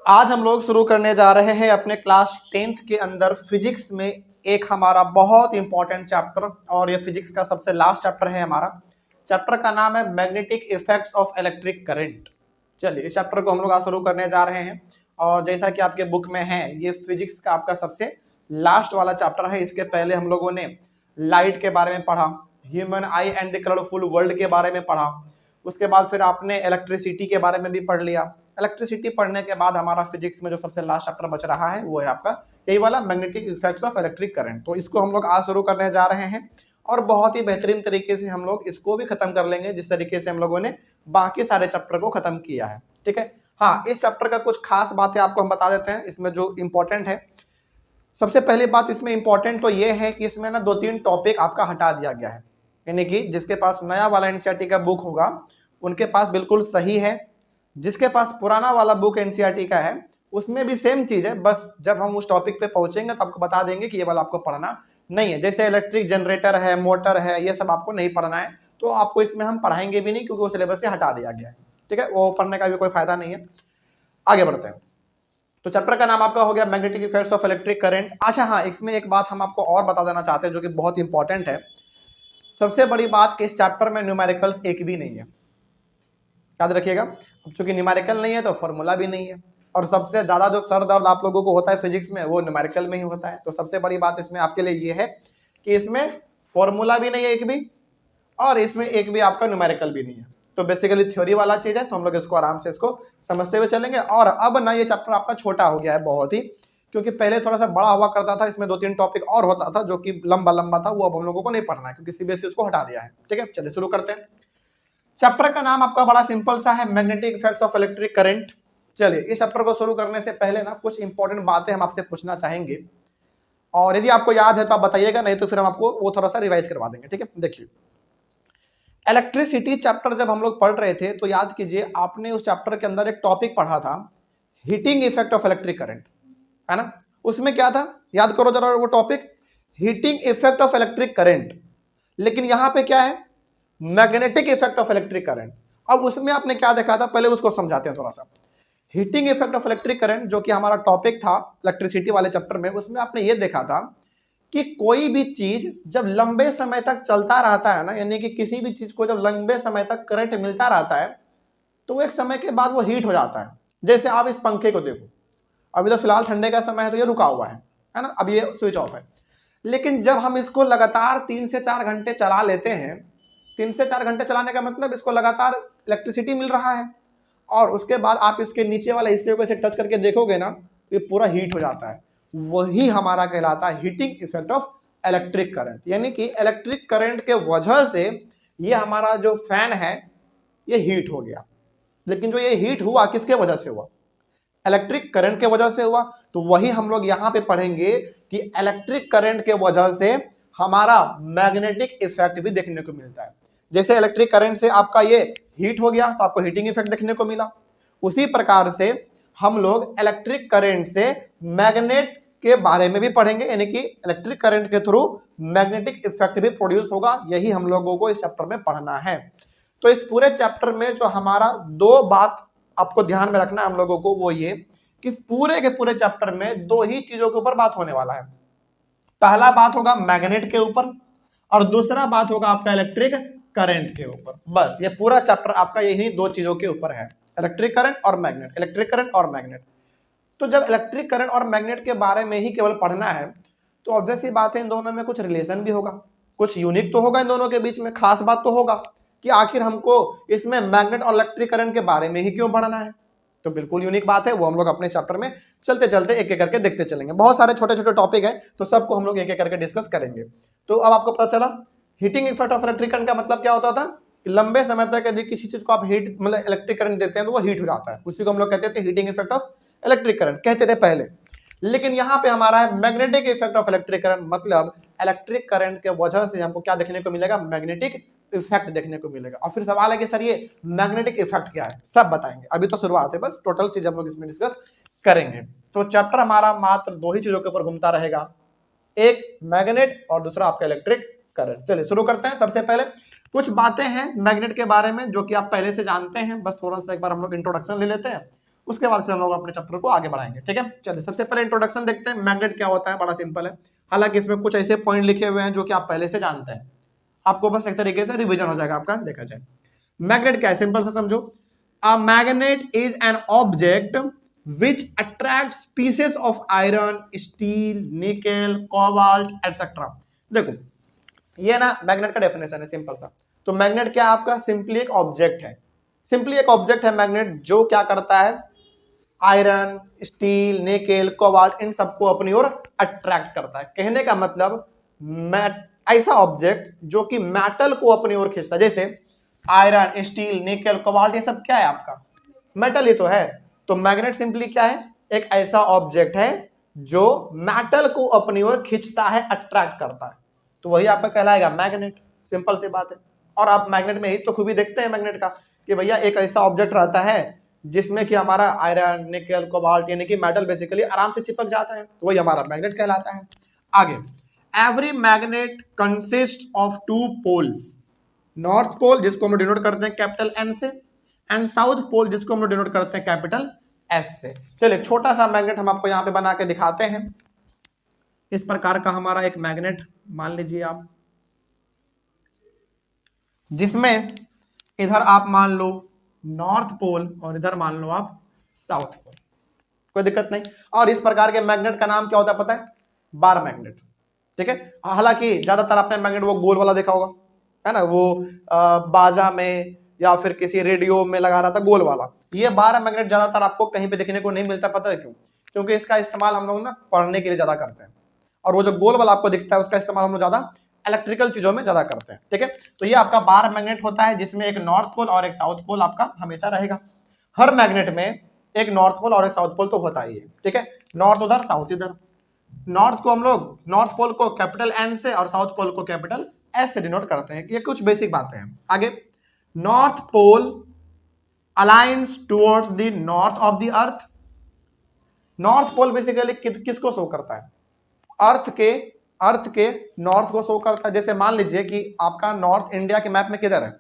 आज हम लोग शुरू करने जा रहे हैं अपने क्लास 10th के अंदर फिजिक्स में एक हमारा बहुत इंपॉर्टेंट चैप्टर, और ये फिजिक्स का सबसे लास्ट चैप्टर है हमारा। चैप्टर का नाम है magnetic effects of electric current. चलिए इस चैप्टर को हम लोग आज शुरू करने जा रहे हैं, और जैसा कि आपके बुक में है ये फिजिक्स का आपका सबसे लास्ट वाला चैप्टर है। इसके पहले हम लोगों ने लाइट के बारे में पढ़ा, human I and the colourful world के बारे में पढ़ा, उसके बाद फिर आपने इलेक्ट्रिसिटी के बारे में भी पढ़ लिया। इलेक्ट्रिसिटी पढ़ने के बाद हमारा फिजिक्स में जो सबसे लास्ट चैप्टर बच रहा है वो है आपका यही वाला magnetic effects of electric current. तो इसको हम लोग आज शुरू करने जा रहे हैं, और बहुत ही बेहतरीन तरीके से हम लोग इसको भी खत्म कर लेंगे जिस तरीके से हम लोगों ने बाकी सारे चैप्टर को खत्म किया है। ठीक है, हाँ, इस चैप्टर का कुछ खास बातें आपको हम बता देते हैं इसमें जो इंपॉर्टेंट है। सबसे पहली बात इसमें इंपॉर्टेंट तो ये है कि इसमें ना 2-3 टॉपिक आपका हटा दिया गया है, यानी कि जिसके पास नया वाला एनसीईआरटी का बुक होगा उनके पास बिल्कुल सही है, जिसके पास पुराना वाला बुक एनसीईआरटी का है उसमें भी सेम चीज है, बस जब हम उस टॉपिक पे पहुंचेंगे तो आपको बता देंगे कि ये वाला आपको पढ़ना नहीं है। जैसे इलेक्ट्रिक जनरेटर है, मोटर है, ये सब आपको नहीं पढ़ना है, तो आपको इसमें हम पढ़ाएंगे भी नहीं क्योंकि वो सिलेबस से हटा दिया गया है। ठीक है, वो पढ़ने का भी कोई फायदा नहीं है। आगे बढ़ते हैं। तो चैप्टर का नाम आपका हो गया magnetic effects of electric current. अच्छा हाँ, इसमें एक बात हम आपको और बता देना चाहते हैं जो कि बहुत इंपॉर्टेंट है। सबसे बड़ी बात कि इस चैप्टर में न्यूमेरिकल्स एक भी नहीं है, याद रखिएगा। चूंकि न्यूमेरिकल नहीं है तो फॉर्मूला भी नहीं है, और सबसे ज्यादा जो सर दर्द आप लोगों को होता है फिजिक्स में वो न्यूमेरिकल में ही होता है। तो सबसे बड़ी बात इसमें आपके लिए ये है कि इसमें फॉर्मूला भी नहीं है एक भी, और इसमें एक भी आपका न्यूमेरिकल भी नहीं है। तो बेसिकली थ्योरी वाला चीज है, तो हम लोग इसको आराम से इसको समझते हुए चलेंगे। और अब ना ये चैप्टर आपका छोटा हो गया है बहुत ही, क्योंकि पहले थोड़ा सा बड़ा हुआ करता था, इसमें 2-3 टॉपिक और होता था जो कि लंबा लंबा था, वो अब हम लोगों को नहीं पढ़ना है क्योंकि सीबीएसई उसको हटा दिया है। ठीक है, चलिए शुरू करते हैं। चैप्टर का नाम आपका बड़ा सिंपल सा है, magnetic effects of electric current. चलिए इस चैप्टर को शुरू करने से पहले ना कुछ इंपॉर्टेंट बातें हम आपसे पूछना चाहेंगे, और यदि आपको याद है तो आप बताइएगा, नहीं तो फिर हम आपको वो थोड़ा सा रिवाइज करवा देंगे। ठीक है, देखिए इलेक्ट्रिसिटी चैप्टर जब हम लोग पढ़ रहे थे तो याद कीजिए आपने उस चैप्टर के अंदर एक टॉपिक पढ़ा था, heating effect of electric current, है ना। उसमें क्या था, याद करो जरा वो topic, heating effect of electric current. लेकिन यहां पे क्या है, magnetic effect of electric current. अब उसमें आपने क्या देखा था, पहले उसको समझाते हैं थोड़ा सा। Heating effect of electric current जो कि हमारा टॉपिक था इलेक्ट्रिसिटी वाले चैप्टर में, उसमें आपने ये देखा था कि कोई भी चीज जब लंबे समय तक चलता रहता है ना, यानी कि किसी भी चीज को जब लंबे समय तक करंट मिलता रहता है तो वो एक समय के बाद वो हीट हो जाता है। जैसे आप इस पंखे को देखो, अभी तो फिलहाल ठंडे का समय है तो ये रुका हुआ है ना, अब ये स्विच ऑफ है। लेकिन जब हम इसको लगातार 3 से 4 घंटे चला लेते हैं, 3 से 4 घंटे चलाने का मतलब इसको लगातार इलेक्ट्रिसिटी मिल रहा है, और उसके बाद आप इसके नीचे वाला हिस्से को ऐसे टच करके देखोगे ना तो ये पूरा हीट हो जाता है। वही हमारा कहलाता है heating effect of electric current. यानी कि इलेक्ट्रिक करंट के वजह से ये हमारा जो फैन है ये हीट हो गया। लेकिन जो ये हीट हुआ किसके वजह से हुआ, इलेक्ट्रिक करंट के वजह से हुआ। तो वही हम लोग यहां पे पढ़ेंगे कि इलेक्ट्रिक करंट के वजह से हमारा मैग्नेटिक इफेक्ट भी देखने को मिलता है। जैसे इलेक्ट्रिक करंट से आपका ये हीट हो गया तो आपको हीटिंग इफेक्ट देखने को मिला, उसी प्रकार से हम लोग इलेक्ट्रिक करंट से मैग्नेट के बारे में भी पढ़ेंगे, यानी कि इलेक्ट्रिक करंट के थ्रू मैग्नेटिक इफेक्ट भी प्रोड्यूस होगा। यही हम लोगों को इस चैप्टर में पढ़ना है। तो इस पूरे चैप्टर में जो हमारा 2 बात आपको ध्यान में रखना है हम लोगों को, वो ये कि पूरे के पूरे चैप्टर में 2 ही चीजों के ऊपर बात होने वाला है। पहला बात होगा मैग्नेट के ऊपर, और दूसरा बात होगा आपका इलेक्ट्रिक करंट के ऊपर। बस ये पूरा चैप्टर आपका यही 2 चीजों के ऊपर है, इलेक्ट्रिक करंट और मैग्नेट, इलेक्ट्रिक करंट और मैग्नेट। तो जब इलेक्ट्रिक करंट और मैग्नेट के बारे में ही केवल पढ़ना है तो ऑब्वियस ही बात है इन दोनों में कुछ रिलेशन भी होगा, कुछ यूनिक तो होगा इन दोनों के बीच में। खास बात तो होगा कि आखिर हमको इसमें मैग्नेट और इलेक्ट्रिक करंट के बारे में ही क्यों पढ़ना है, तो बिल्कुल यूनिक बात है, वो हम लोग अपने चैप्टर में चलते चलते एक एक करके देखते चलेंगे। बहुत सारे छोटे छोटे टॉपिक हैं तो सबको हम लोग एक एक करके डिस्कस करेंगे। तो अब आपको पता चला heating effect of electric current का मतलब क्या होता था कि लंबे समय तक यदि किसी चीज को आप हीट मतलब इलेक्ट्रिक करंट देते हैं तो वो हीट हो जाता है, उसी को हम लोग कहते थे heating effect of electric current कहते थे पहले। लेकिन यहाँ पे हमारा है magnetic effect of electric current, मतलब इलेक्ट्रिक करंट के वजह से हमको क्या देखने को मिलेगा, मैग्नेटिक इफेक्ट देखने को मिलेगा। और फिर सवाल है कि सर ये मैग्नेटिक इफेक्ट क्या है, सब बताएंगे। अभी तो शुरुआत है, बस टोटल चीज हम लोग इसमें डिस्कस करेंगे। तो चैप्टर हमारा मात्र 2 ही चीजों के ऊपर घूमता रहेगा, एक मैग्नेट और दूसरा आपका इलेक्ट्रिक करंट। चलिए शुरू करते हैं। सबसे पहले कुछ बातें हैं मैग्नेट के बारे में जो कि आप पहले से जानते हैं, बस थोड़ा सा एक बार हम लोग इंट्रोडक्शन ले लेते हैं, उसके बाद फिर हम लोग अपने चैप्टर को आगे बढ़ाएंगे। ठीक है, चलिए सबसे पहले इंट्रोडक्शन देखते हैं। मैग्नेट क्या होता है, बड़ा सिंपल है, हालांकि इसमें कुछ ऐसे पॉइंट लिखे हुए हैं जो कि आप पहले से जानते हैं, आपको बस एक तरीके से रिवीजन हो जाएगा आपका। देखा जाए मैग्नेट क्या है, सिंपल से समझो। A magnet is an object which attracts pieces of iron, steel, nickel, cobalt, etc. देखो ये ना मैग्नेट का डेफिनेशन है सिंपल सा। तो मैग्नेट क्या आपका सिंपली एक ऑब्जेक्ट है, सिंपली एक ऑब्जेक्ट है मैग्नेट, जो क्या करता है आयरन, स्टील, निकेल, कोबाल्ट इन सबको अपनी ओर अट्रैक्ट करता है। कहने का मतलब ऐसा ऑब्जेक्ट जो कि मेटल को अपनी ओर खींचता है, जैसे आयरन, स्टील, निकेल, कोबाल्ट ये सब क्या है आपका मेटल ही तो है। तो मैग्नेट सिंपली क्या है, एक ऐसा ऑब्जेक्ट है जो मेटल को अपनी ओर खींचता है, अट्रैक्ट करता है, तो वही आपका कहलाएगा मैग्नेट। सिंपल सी बात है। और आप मैग्नेट में ही तो खूबी देखते हैं मैग्नेट का कि भैया एक ऐसा ऑब्जेक्ट रहता है जिसमें कि हमारा आयरन, निकेल, कोबाल्ट यानी कि मेटल बेसिकली आराम से चिपक जाता है, तो वही हमारा मैग्नेट कहलाता है। आगे, every magnet consist of two poles, north pole जिसको हम डिनोट करते हैं कैपिटल एन से, एंड साउथ पोल जिसको हम डिनोट करते हैं कैपिटल एस से। चलिए छोटा सा मैग्नेट हम आपको यहां पे बना के दिखाते हैं। इस प्रकार का हमारा एक मैग्नेट मान लीजिए आप, जिसमें इधर आप मान लो नॉर्थ पोल और इधर मान लो आप साउथ पोल, कोई दिक्कत नहीं। और इस प्रकार के मैग्नेट का नाम क्या होता है पता है, बार मैग्नेट। ठीक है, हालांकि ज्यादातर आपने मैग्नेट वो गोल वाला देखा होगा, है ना, वो बाजा में या फिर किसी रेडियो में लगा रहा था गोल वाला। ये बार मैग्नेट ज्यादातर आपको कहीं पे देखने को नहीं मिलता, पता है क्यों? क्योंकि इसका इस्तेमाल हम लोग ना पढ़ने के लिए ज्यादा करते हैं, और वो जो गोल वाला आपको दिखता है उसका इस्तेमाल हम लोग ज्यादा इलेक्ट्रिकल चीजों में ज्यादा करते हैं। ठीक है, तो ये आपका बार मैग्नेट होता है जिसमें एक नॉर्थ पोल और एक साउथ पोल आपका हमेशा रहेगा। हर मैग्नेट में एक नॉर्थ पोल और एक साउथ पोल तो होता ही है। ठीक है, नॉर्थ उधर साउथ इधर। नॉर्थ को हम लोग, नॉर्थ पोल को कैपिटल एन से और साउथ पोल को कैपिटल एस से डिनोट करते हैं। ये कुछ बेसिक बातें हैं। आगे, north pole aligns towards the north of the earth. North pole basically किसको शो करता है, अर्थ के नॉर्थ को शो करता है। जैसे मान लीजिए कि आपका नॉर्थ इंडिया के मैप में किधर है,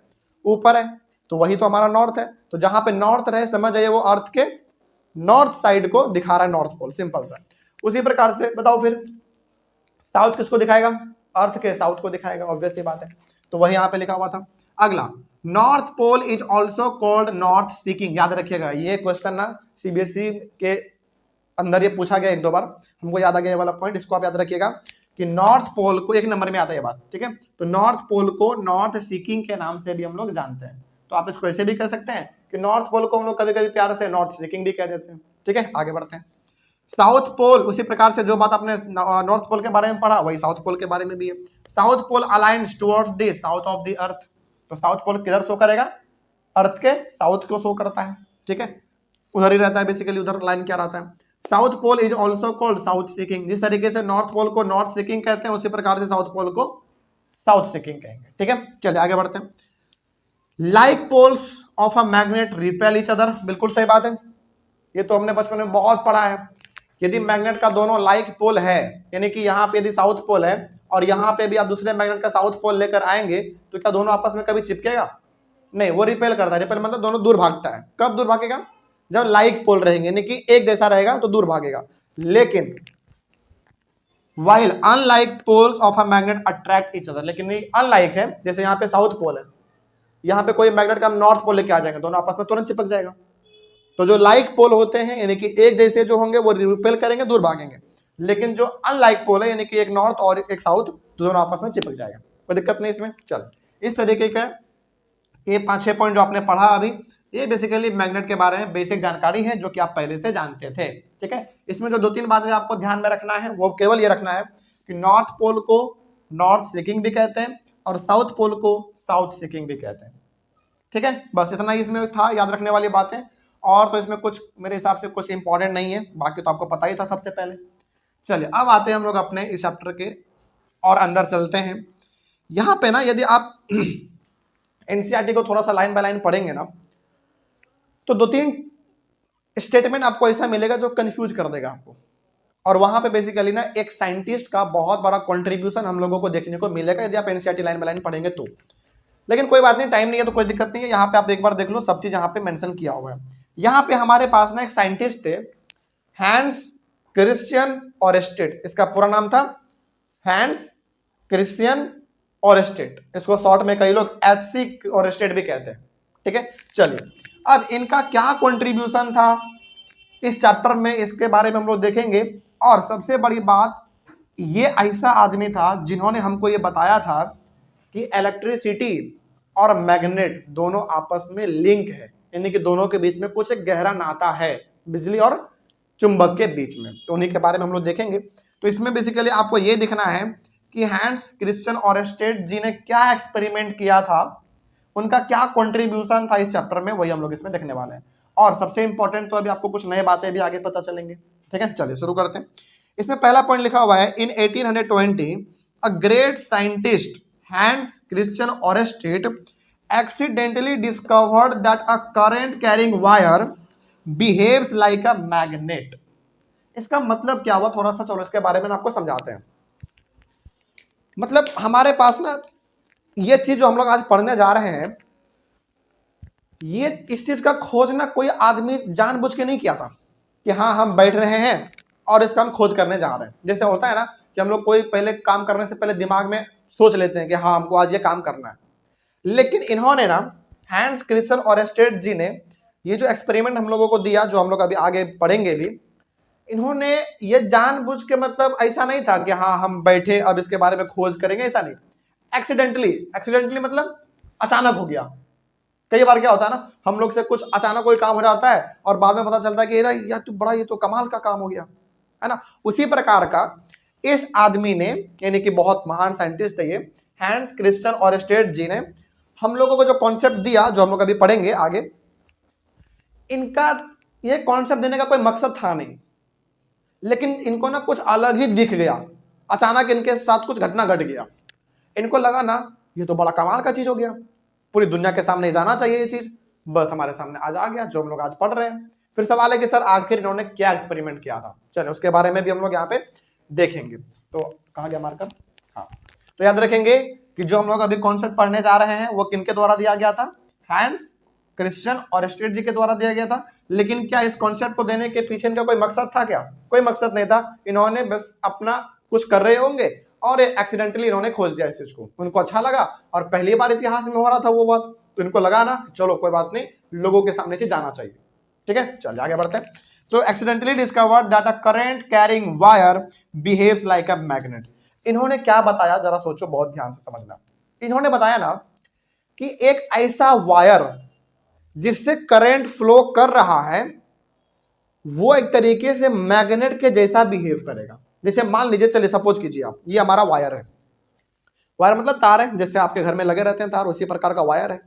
ऊपर है, तो वही तो हमारा नॉर्थ है। तो जहां पे नॉर्थ रहे समझ जाइए वो अर्थ के नॉर्थ साइड को दिखा रहा है नॉर्थ पोल, सिंपल सा। उसी प्रकार से बताओ फिर साउथ किसको दिखाएगा, अर्थ के साउथ को दिखाएगा, ऑब्वियस सी बात है। तो वही यहाँ पे लिखा हुआ था। अगला, north pole is also called north seeking. याद रखिएगा ये क्वेश्चन ना सीबीएसई के अंदर ये पूछा गया एक दो बार, हमको याद आ गया ये वाला पॉइंट, इसको आप याद रखिएगा कि नॉर्थ पोल को, एक नंबर में आता है ये बात। ठीक है, तो नॉर्थ पोल को नॉर्थ सीकिंग के नाम से भी हम लोग जानते हैं। तो आप इसको ऐसे भी कह सकते हैं कि नॉर्थ पोल को हम लोग कभी कभी प्यार से नॉर्थ सीकिंग भी कह देते हैं। ठीक है, आगे बढ़ते हैं। साउथ पोल, उसी प्रकार से जो बात आपने नॉर्थ पोल के बारे में पढ़ा वही साउथ पोल के बारे में भी है। South pole aligns towards the south of the earth. तो साउथ पोल किधर शो करेगा, अर्थ के साउथ को शो करता है। ठीक है, उधर ही रहता है बेसिकली, उधर लाइन क्या रहता है। South pole is also called south seeking. जिस तरीके से नॉर्थ पोल को नॉर्थ सीकिंग कहते हैं उसी प्रकार से साउथ पोल को साउथ सीकिंग कहेंगे। ठीक है, चलिए आगे बढ़ते हैं। Like poles of a magnet repel each other. बिल्कुल सही बात है, ये तो हमने बचपन में बहुत पढ़ा है। यदि मैग्नेट का दोनों लाइक पोल है, यानी कि यहाँ पे यदि साउथ पोल है और यहाँ पे भी आप दूसरे मैग्नेट का साउथ पोल लेकर आएंगे, तो क्या दोनों आपस में कभी चिपकेगा? नहीं, वो रिपेल करता है। रिपेल मतलब दोनों दूर भागता है। कब दूर भागेगा? जब लाइक पोल रहेंगे, यानी कि एक जैसा रहेगा तो दूर भागेगा। लेकिन while unlike poles of a magnet attract each other, लेकिन अनलाइक है, जैसे यहाँ पे साउथ पोल है, यहाँ पे कोई मैग्नेट का हम नॉर्थ पोल लेके आ जाएंगे, दोनों आपस में तुरंत चिपक जाएगा। तो जो लाइक पोल होते हैं यानी कि एक जैसे जो होंगे वो रिपेल करेंगे, दूर भागेंगे। लेकिन जो अनलाइक पोल है यानी कि एक नॉर्थ और एक साउथ, तो दोनों आपस में चिपक जाएगा, कोई दिक्कत नहीं इसमें। चल, इस तरीके का ये 5-6 पॉइंट जो आपने पढ़ा अभी, ये बेसिकली मैग्नेट के बारे में बेसिक जानकारी है जो कि आप पहले से जानते थे। ठीक है, इसमें जो 2-3 बातें आपको ध्यान में रखना है वो केवल ये रखना है कि नॉर्थ पोल को नॉर्थ सीकिंग भी कहते हैं और साउथ पोल को साउथ सीकिंग भी कहते हैं। ठीक है, बस इतना ही इसमें था याद रखने वाली बातें, और तो इसमें कुछ मेरे हिसाब से कुछ इंपॉर्टेंट नहीं है, बाकी तो आपको पता ही था सबसे पहले। चलिए अब आते हैं हम लोग अपने इस चैप्टर के और अंदर चलते हैं। यहाँ पे ना यदि आप एनसीईआरटी को थोड़ा सा लाइन बाय लाइन पढ़ेंगे ना, तो 2-3 स्टेटमेंट आपको ऐसा मिलेगा जो कंफ्यूज कर देगा आपको। और वहां पे बेसिकली ना एक साइंटिस्ट का बहुत बड़ा कंट्रीब्यूशन हम लोगों को देखने को मिलेगा यदि आप एनसीईआरटी लाइन बाय लाइन पढ़ेंगे तो। लेकिन कोई बात नहीं, टाइम नहीं है तो कोई दिक्कत नहीं है। यहाँ पे आप एक बार देख लो, सब चीज यहाँ पे मेंशन किया हुआ है। यहाँ पे हमारे पास ना एक साइंटिस्ट थे, हैंस क्रिश्चियन ऑरेस्टेड, इसका पूरा नाम था हैंस क्रिश्चियन ऑरेस्टेड, इसको शॉर्ट में कई लोग HC ऑरेस्टेड भी कहते हैं, ठीक है। चलिए, अब इनका क्या कंट्रीब्यूशन था इस चैप्टर में, इसके बारे में हम लोग देखेंगे। और सबसे बड़ी बात, ये ऐसा आदमी था जिन्होंने हमको ये बताया था कि इलेक्ट्रिसिटी और मैग्नेट दोनों आपस में लिंक है, यानी कि दोनों के बीच में कुछ एक गहरा नाता है, बिजली और चुंबक के बीच में। तो उन्हीं के बारे में हम लोग देखेंगे। तो इसमें बेसिकली आपको ये दिखना है कि हैंस क्रिश्चियन ऑरेस्टेड जी ने क्या एक्सपेरिमेंट किया था, उनका क्या कंट्रीब्यूशन था इस चैप्टर में, वही हम लोग इसमें देखने वाले हैं। और सबसे इंपॉर्टेंट, तो अभी आपको कुछ नए बातें भी आगे पता चलेंगे, ठीक है। चलिए शुरू करते हैं। इसमें पहला पॉइंट लिखा हुआ है, in 1820 a great scientist Hans Christian Oersted accidentally discovered that a current carrying wire behaves like a magnet. इसका मतलब क्या हुआ, थोड़ा सा चलो इसके बारे में आपको समझाते हैं। मतलब हमारे पास ना ये चीज जो हम लोग आज पढ़ने जा रहे हैं, ये इस चीज का खोज ना कोई आदमी जानबूझ के नहीं किया था कि हाँ हम बैठ रहे हैं और इसका हम खोज करने जा रहे हैं। जैसे होता है ना कि हम लोग कोई पहले काम करने से पहले दिमाग में सोच लेते हैं कि हाँ हमको आज ये काम करना है, लेकिन इन्होंने ना हैंस क्रिश्चियन ऑरेस्टेड जी ने ये जो एक्सपेरिमेंट हम लोगों को दिया, जो हम लोग अभी आगे पढ़ेंगे भी, इन्होंने ये जानबूझ के, मतलब ऐसा नहीं था कि हाँ हम बैठे अब इसके बारे में खोज करेंगे, ऐसा नहीं। एक्सीडेंटली मतलब अचानक हो गया। कई बार क्या होता है ना, हम लोग से कुछ अचानक कोई काम हो जाता है और बाद में पता चलता है कि यार तू बड़ा, ये तो कमाल का काम हो गया, है ना। उसी प्रकार का इस आदमी ने, यानी कि बहुत महान साइंटिस्ट है ये हैंस क्रिश्चियन ऑरेस्टेड जी ने, हम लोगों को जो कॉन्सेप्ट दिया, जो हम लोग अभी पढ़ेंगे आगे, इनका ये कॉन्सेप्ट देने का कोई मकसद था नहीं, लेकिन इनको ना कुछ अलग ही दिख गया। अचानक इनके साथ कुछ घटना घट गया, इनको लगा ना ये तो बड़ा कमाल का चीज हो गया, पूरी दुनिया के सामने जाना चाहिए ये चीज, बस हमारे सामने आज आ गया जो हम लोग आज पढ़ रहे हैं। फिर सवाल है कि सर आखिर इन्होंने क्या एक्सपेरिमेंट किया था, चलो उसके बारे में भी हम लोग यहाँ पे देखेंगे। तो कहाँ गया मार्कर, हाँ, तो याद रखेंगे कि जो हम लोग अभी कॉन्सेप्ट पढ़ने जा रहे हैं वो किनके द्वारा दिया गया था, हैंस क्रिश्चियन ऑरेस्टेड जी के द्वारा दिया गया था। लेकिन क्या इस कॉन्सेप्ट को देने के पीछे इनका कोई मकसद था क्या? कोई मकसद नहीं था, इन्होंने बस अपना कुछ कर रहे होंगे और एक्सीडेंटली इन्होंने खोज दिया इस चीज को, उनको अच्छा लगा और पहली बार इतिहास में हो रहा था वो बात, तो इनको लगा ना चलो कोई बात नहीं, लोगों के सामने चीज जाना चाहिए, ठीक है। चलिए आगे बढ़ते हैं। तो accidentally discovered that a current carrying wire behaves like a magnet. इन्होंने क्या बताया, जरा सोचो, बहुत ध्यान से समझना। इन्होंने बताया ना कि एक ऐसा वायर जिससे करंट फ्लो कर रहा है, वो एक तरीके से मैग्नेट के जैसा बिहेव करेगा। जैसे मान लीजिए, चलिए सपोज कीजिए आप, ये हमारा वायर है, वायर मतलब तार है, जैसे आपके घर में लगे रहते हैं तार, उसी प्रकार का वायर है,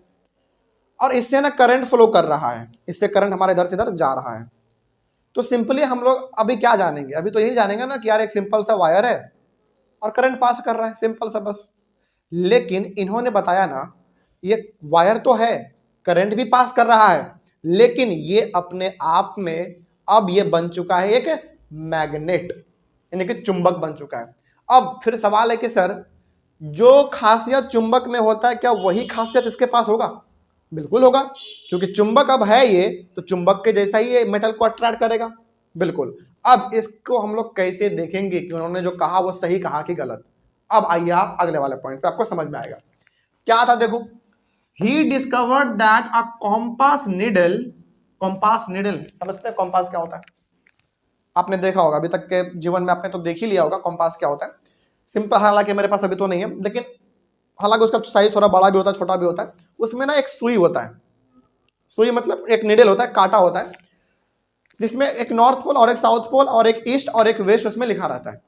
और इससे ना करंट फ्लो कर रहा है, इससे करंट हमारे इधर से इधर जा रहा है। तो सिंपली हम लोग अभी क्या जानेंगे, अभी तो यही जानेंगे ना कि यार एक सिंपल सा वायर है और करंट पास कर रहा है, सिंपल सा बस। लेकिन इन्होंने बताया ना, ये वायर तो है, करंट भी पास कर रहा है, लेकिन ये अपने आप में अब ये बन चुका है एक मैग्नेट, यानी कि चुंबक बन चुका है। अब फिर सवाल है कि सर जो खासियत चुंबक में होता है, क्या वही खासियत इसके पास होगा? बिल्कुल होगा, क्योंकि चुंबक अब है ये, तो चुंबक के जैसा ही ये मेटल को अट्रैक्ट करेगा, बिल्कुल। अब इसको हम लोग कैसे देखेंगे कि उन्होंने जो कहा वो सही कहा कि गलत? अब आइए आप अगले वाले पॉइंट पे, आपको समझ में आएगा क्या था। देखो, he discovered that a compass needle, compass needle समझते हैं कॉम्पास क्या होता है? आपने देखा होगा, अभी तक के जीवन में आपने तो देख ही लिया होगा कॉम्पास क्या होता है। सिंपल, हालांकि मेरे पास अभी तो नहीं है, लेकिन हालांकि उसका साइज थोड़ा बड़ा भी होता है, छोटा भी होता है। उसमें ना एक सुई होता है, सुई मतलब एक निडल होता है, कांटा होता है, जिसमें एक नॉर्थ पोल और एक साउथ पोल और एक ईस्ट और एक वेस्ट उसमें लिखा रहता है।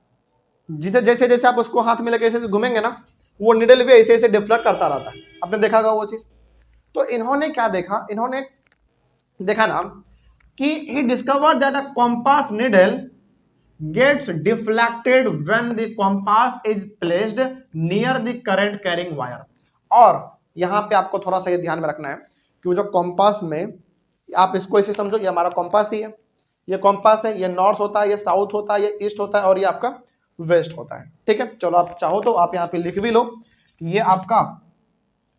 जिधर जैसे जैसे आप उसको हाथ में लेके ऐसे घूमेंगे ना, वो निडल भी ऐसे ऐसे डिफ्लेक्ट करता रहता है, आपने देखा होगा वो चीज। तो इन्होंने क्या देखा, इन्होंने देखा ना कि he discovered that a compass needle gets deflected when the compass is placed near the current carrying wire। और यहां पे आपको थोड़ा सा ये ध्यान में रखना है कि वो जो कॉम्पास में, आप इसको ऐसे समझो कि हमारा कॉम्पास ही है, ये कॉम्पास है, ये नॉर्थ होता है, ये साउथ होता है, ये ईस्ट होता है और ये आपका वेस्ट होता है, ठीक है। चलो आप चाहो तो आप यहाँ पे लिख भी लो कि ये आपका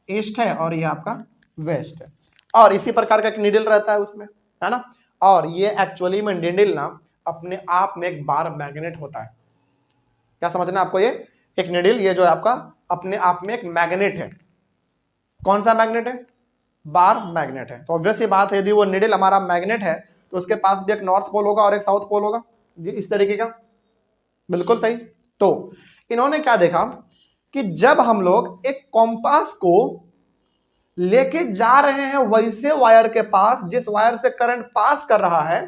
ईस्ट है और ये आपका वेस्ट है, और इसी प्रकार का एक नीडल रहता है उसमें, है ना। और ये एक्चुअली में निडल ना अपने आप में एक बार मैग्नेट होता है। क्या समझना आपको, ये एक निडल, ये जो है आपका अपने आप में एक मैग्नेट है। कौन सा मैग्नेट है? बार मैग्नेट है। तो ऑब्वियस ये बात है, यदि वो निडल हमारा मैग्नेट है तो उसके पास भी एक नॉर्थ पोल होगा और एक साउथ पोल होगा जी, इस तरीके का। बिल्कुल सही। तो इन्होंने क्या देखा कि जब हम लोग एक कॉम्पास को लेके जा रहे हैं वैसे वायर के पास जिस वायर से करंट पास कर रहा है,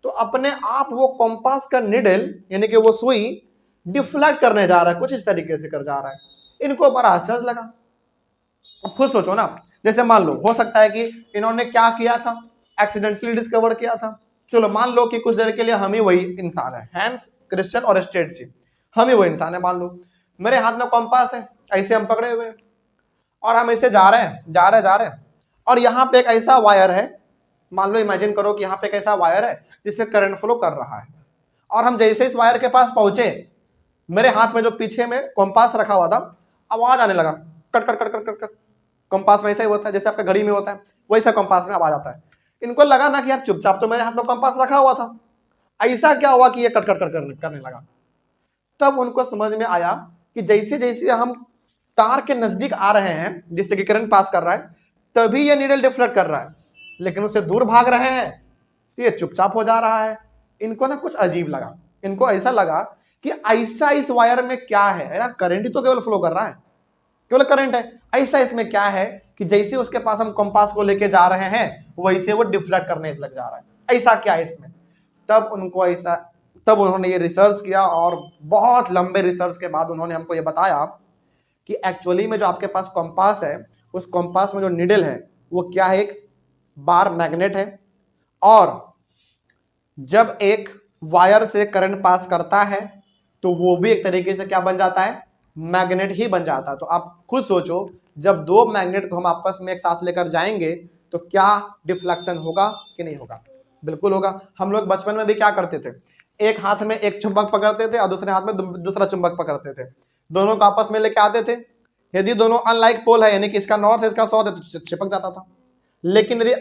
तो अपने आप वो कॉम्पास का निडल यानी कि वो सुई डिफ्लेक्ट करने जा रहा है, कुछ इस तरीके से कर जा रहा है। इनको बड़ा आश्चर्य लगा। अब खुद सोचो ना, जैसे मान लो हो सकता है कि इन्होंने क्या किया था, एक्सीडेंटली डिस्कवर किया था। चलो मान लो कि कुछ देर के लिए हम ही वही इंसान है, हैंस क्रिश्चियन और स्टेट जी, हम ही वही इंसान है। मान लो मेरे हाथ में कॉम्पास है, ऐसे हम पकड़े हुए हैं और हम ऐसे जा रहे हैं और यहाँ पे एक ऐसा वायर है, मान लो इमेजिन करो कि यहाँ पे एक ऐसा वायर है जिससे करंट फ्लो कर रहा है, और हम जैसे इस वायर के पास पहुंचे, मेरे हाथ में जो पीछे में कॉम्पास रखा हुआ था, आवाज आने लगा, cut cut cut cut cut cut. Compass में ऐसा ही होता है जैसे आपका घड़ी में होता है, वैसा कॉम्पास में आवाज आता है। इनको लगा ना कि यार चुपचाप तो मेरे हाथ में कॉम्पास रखा हुआ था, ऐसा क्या हुआ कि ये कट कट कट करने लगा। तब उनको समझ में आया कि जैसे जैसे हम तार के नजदीक आ रहे हैं जिससे कि करंट पास कर रहा है, तभी ये नीडल डिफ्लेक्ट कर रहा है, लेकिन उससे दूर भाग रहे हैं तो ये चुपचाप हो जा रहा है। इनको ना कुछ अजीब लगा, इनको ऐसा लगा कि ऐसा इस वायर में क्या है यार, करंट ही तो केवल फ्लो कर रहा है, केवल करंट है, ऐसा इसमें क्या है कि जैसे उसके पास हम कंपास को लेके जा रहे हैं वैसे वो डिफ्लेक्ट करने लग जा रहा है, ऐसा क्या है इसमें। तब उन्होंने ये रिसर्च किया और बहुत लंबे रिसर्च के बाद उन्होंने हमको ये बताया कि एक्चुअली में जो आपके पास कंपास है, उस कंपास में जो निडल है वो क्या है, एक बार मैग्नेट है, और जब एक वायर से करंट पास करता है तो वो भी एक तरीके से क्या बन जाता है, मैग्नेट ही बन जाता है। तो आप खुद सोचो, जब दो मैग्नेट को हम आपस में एक साथ लेकर जाएंगे तो क्या डिफ्लेक्शन होगा कि नहीं होगा? बिल्कुल होगा। हम लोग बचपन में भी क्या करते थे, एक हाथ में एक चुंबक पकड़ते थे और दूसरे हाथ में दूसरा चुंबक पकड़ते थे, दोनों को आपस में लेके आते थे। यदि दोनों अनलाइक पोल है, यानी कि इसका नॉर्थ है इसका साउथ है, तो चिपक जाता था। लेकिन यदि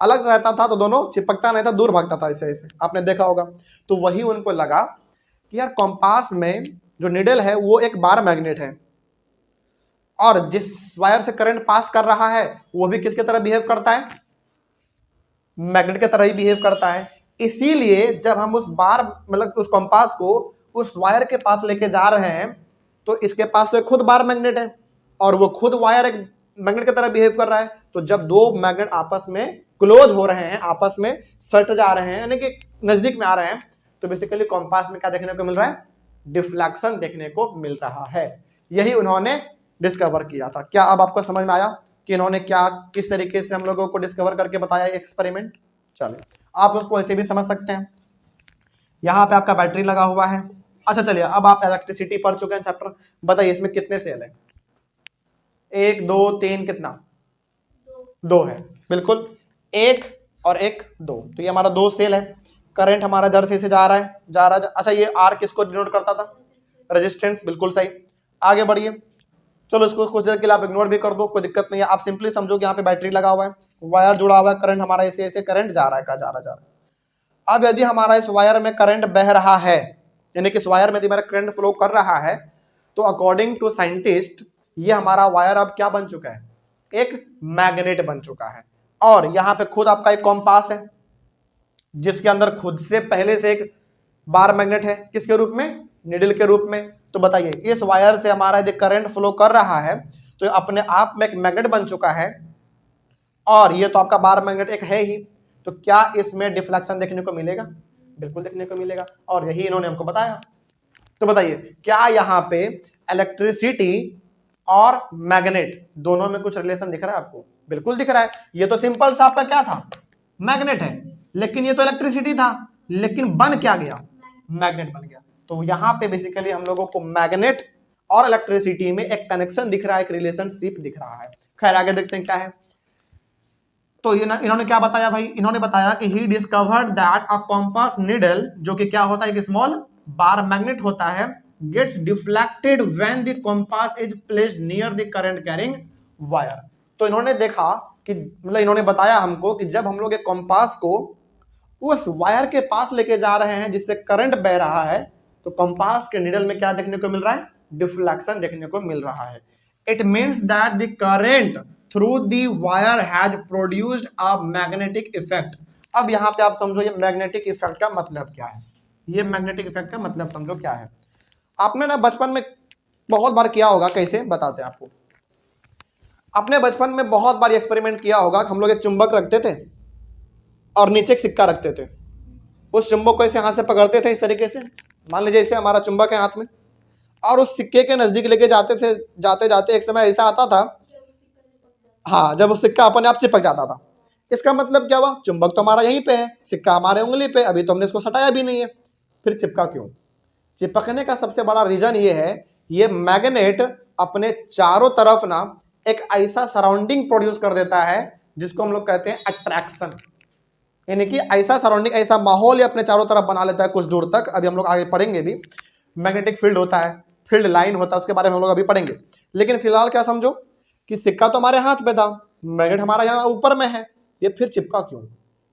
अलग रहता था तो दोनों चिपकता नहीं था, दूर भागता था, ऐसे ऐसे आपने देखा होगा। तो वही उनको लगा कि यार कंपास में जो निडल है वो एक बार मैग्नेट है, और जिस वायर से करंट पास कर रहा है वो भी किसके तरह बिहेव करता है, मैग्नेट के तरह ही बिहेव करता है। इसीलिए जब हम उस बार मतलब उस कंपास को उस वायर के पास लेके जा रहे हैं तो इसके पास तो एक खुद बार मैग्नेट है और वो खुद वायर एक मैग्नेट की तरह बिहेव कर रहा है। तो जब दो मैग्नेट आपस में क्लोज हो रहे हैं, आपस में सट जा रहे हैं, यानी कि नजदीक में आ रहे हैं, तो बेसिकली कंपास में क्या देखने को मिल रहा है, डिफ्लेक्शन देखने को मिल रहा है। यही उन्होंने डिस्कवर किया था। क्या अब आपको समझ में आया कि इन्होंने क्या किस तरीके से हम लोगों को डिस्कवर करके बताया एक्सपेरिमेंट? चलिए आप उसको ऐसे भी समझ सकते हैं। यहाँ पे आपका बैटरी लगा हुआ है। अच्छा चलिए, अब आप इलेक्ट्रिसिटी पढ़ चुके हैं चैप्टर, बताइए इसमें कितने सेल है? 1 2 3 कितना? 2 है, बिल्कुल, 1 और 1 2, तो ये हमारा 2 सेल है। करंट हमारा इधर से जा रहा है। अच्छा ये आर किसको डिनोट करता था? रेजिस्टेंस, बिल्कुल सही। आगे बढ़िए, चलो इसको कुछ देर के लिए आप इग्नोर भी कर दो, कोई दिक्कत नहीं है। आप सिंपली समझो कि यहाँ पे बैटरी लगा हुआ है, वायर जुड़ा हुआ है, करंट हमारा ऐसे ऐसे करंट जा रहा है, कहाँ जा रहा है। अब यदि हमारा इस वायर में करंट बह रहा है, यानी कि इस वायर में यदि मेरा करंट फ्लो कर रहा है, तो अकॉर्डिंग टू साइंटिस्ट ये हमारा वायर अब क्या बन चुका है, एक मैग्नेट बन चुका है। और यहाँ पे खुद आपका एक कॉम्पास है जिसके अंदर खुद से पहले से एक बार मैग्नेट है, किसके रूप में, निडल के रूप में। तो बताइए इस वायर से हमारा यदि करंट फ्लो कर रहा है तो अपने आप में एक मैग्नेट बन चुका है, और ये तो आपका बार मैग्नेट एक है ही, तो क्या इसमें डिफ्लेक्शन देखने को मिलेगा? बिल्कुल देखने को मिलेगा, और यही इन्होंने हमको बताया। तो बताइए क्या यहाँ पे इलेक्ट्रिसिटी और मैग्नेट दोनों में कुछ रिलेशन दिख रहा है आपको? बिल्कुल दिख रहा है। ये तो सिंपल सा आपका क्या था, मैग्नेट है, लेकिन ये तो इलेक्ट्रिसिटी था, लेकिन बन क्या गया, मैग्नेट बन गया। तो यहाँ पे बेसिकली हम लोगों को मैग्नेट और इलेक्ट्रिसिटी में एक कनेक्शन दिख रहा है, एक रिलेशनशिप दिख रहा है। खैर आगे देखते हैं क्या है। तो ये इन्होंने क्या बताया भाई, इन्होंने बताया कि he discovered that a compass needle, जो कि क्या होता है, एक स्मॉल बार मैग्नेट होता है, gets deflected when the compass is placed near the current carrying wire. तो इन्होंने देखा कि मतलब इन्होंने बताया हमको कि जब हम लोग एक कंपास को उस वायर के पास लेके जा रहे हैं जिससे करंट बह रहा है, तो कंपास के नीडल में क्या देखने को मिल रहा है? डिफ्लेक्शन देखने को मिल रहा है। It means that the current through the wire has produced a magnetic effect. अब यहाँ पे आप समझो ये मैग्नेटिक इफेक्ट का मतलब क्या है। ये मैग्नेटिक इफेक्ट का मतलब समझो क्या है। आपने ना बचपन में बहुत बार किया होगा, कैसे बताते हैं आपको। आपने बचपन में बहुत बार एक्सपेरिमेंट किया होगा। हम लोग एक चुंबक रखते थे और नीचे एक सिक्का रखते थे। उस चुंबक को ऐसे हाथ से पकड़ते थे इस तरीके से, मान लीजिए इसे हमारा चुंबक है हाथ में, और उस सिक्के के नजदीक लेके जाते थे। जाते जाते एक समय ऐसा आता था, हाँ, जब वो सिक्का अपने आप चिपक जाता था। इसका मतलब क्या हुआ? चुंबक तो हमारा यहीं पे है, सिक्का हमारे उंगली पे, अभी तो हमने इसको सटाया भी नहीं है, फिर चिपका क्यों? चिपकने का सबसे बड़ा रीजन ये है, ये मैग्नेट अपने चारों तरफ ना एक ऐसा सराउंडिंग प्रोड्यूस कर देता है जिसको हम लोग कहते हैं अट्रैक्शन। यानी कि ऐसा सराउंडिंग, ऐसा माहौल ये अपने चारों तरफ बना लेता है कुछ दूर तक। अभी हम लोग आगे पढ़ेंगे भी, मैग्नेटिक फील्ड होता है, फील्ड लाइन होता है, उसके बारे में हम लोग अभी पढ़ेंगे। लेकिन फिलहाल क्या समझो कि सिक्का तो हमारे हाथ पे था, मैग्नेट हमारा यहाँ ऊपर में है, ये फिर चिपका क्यों?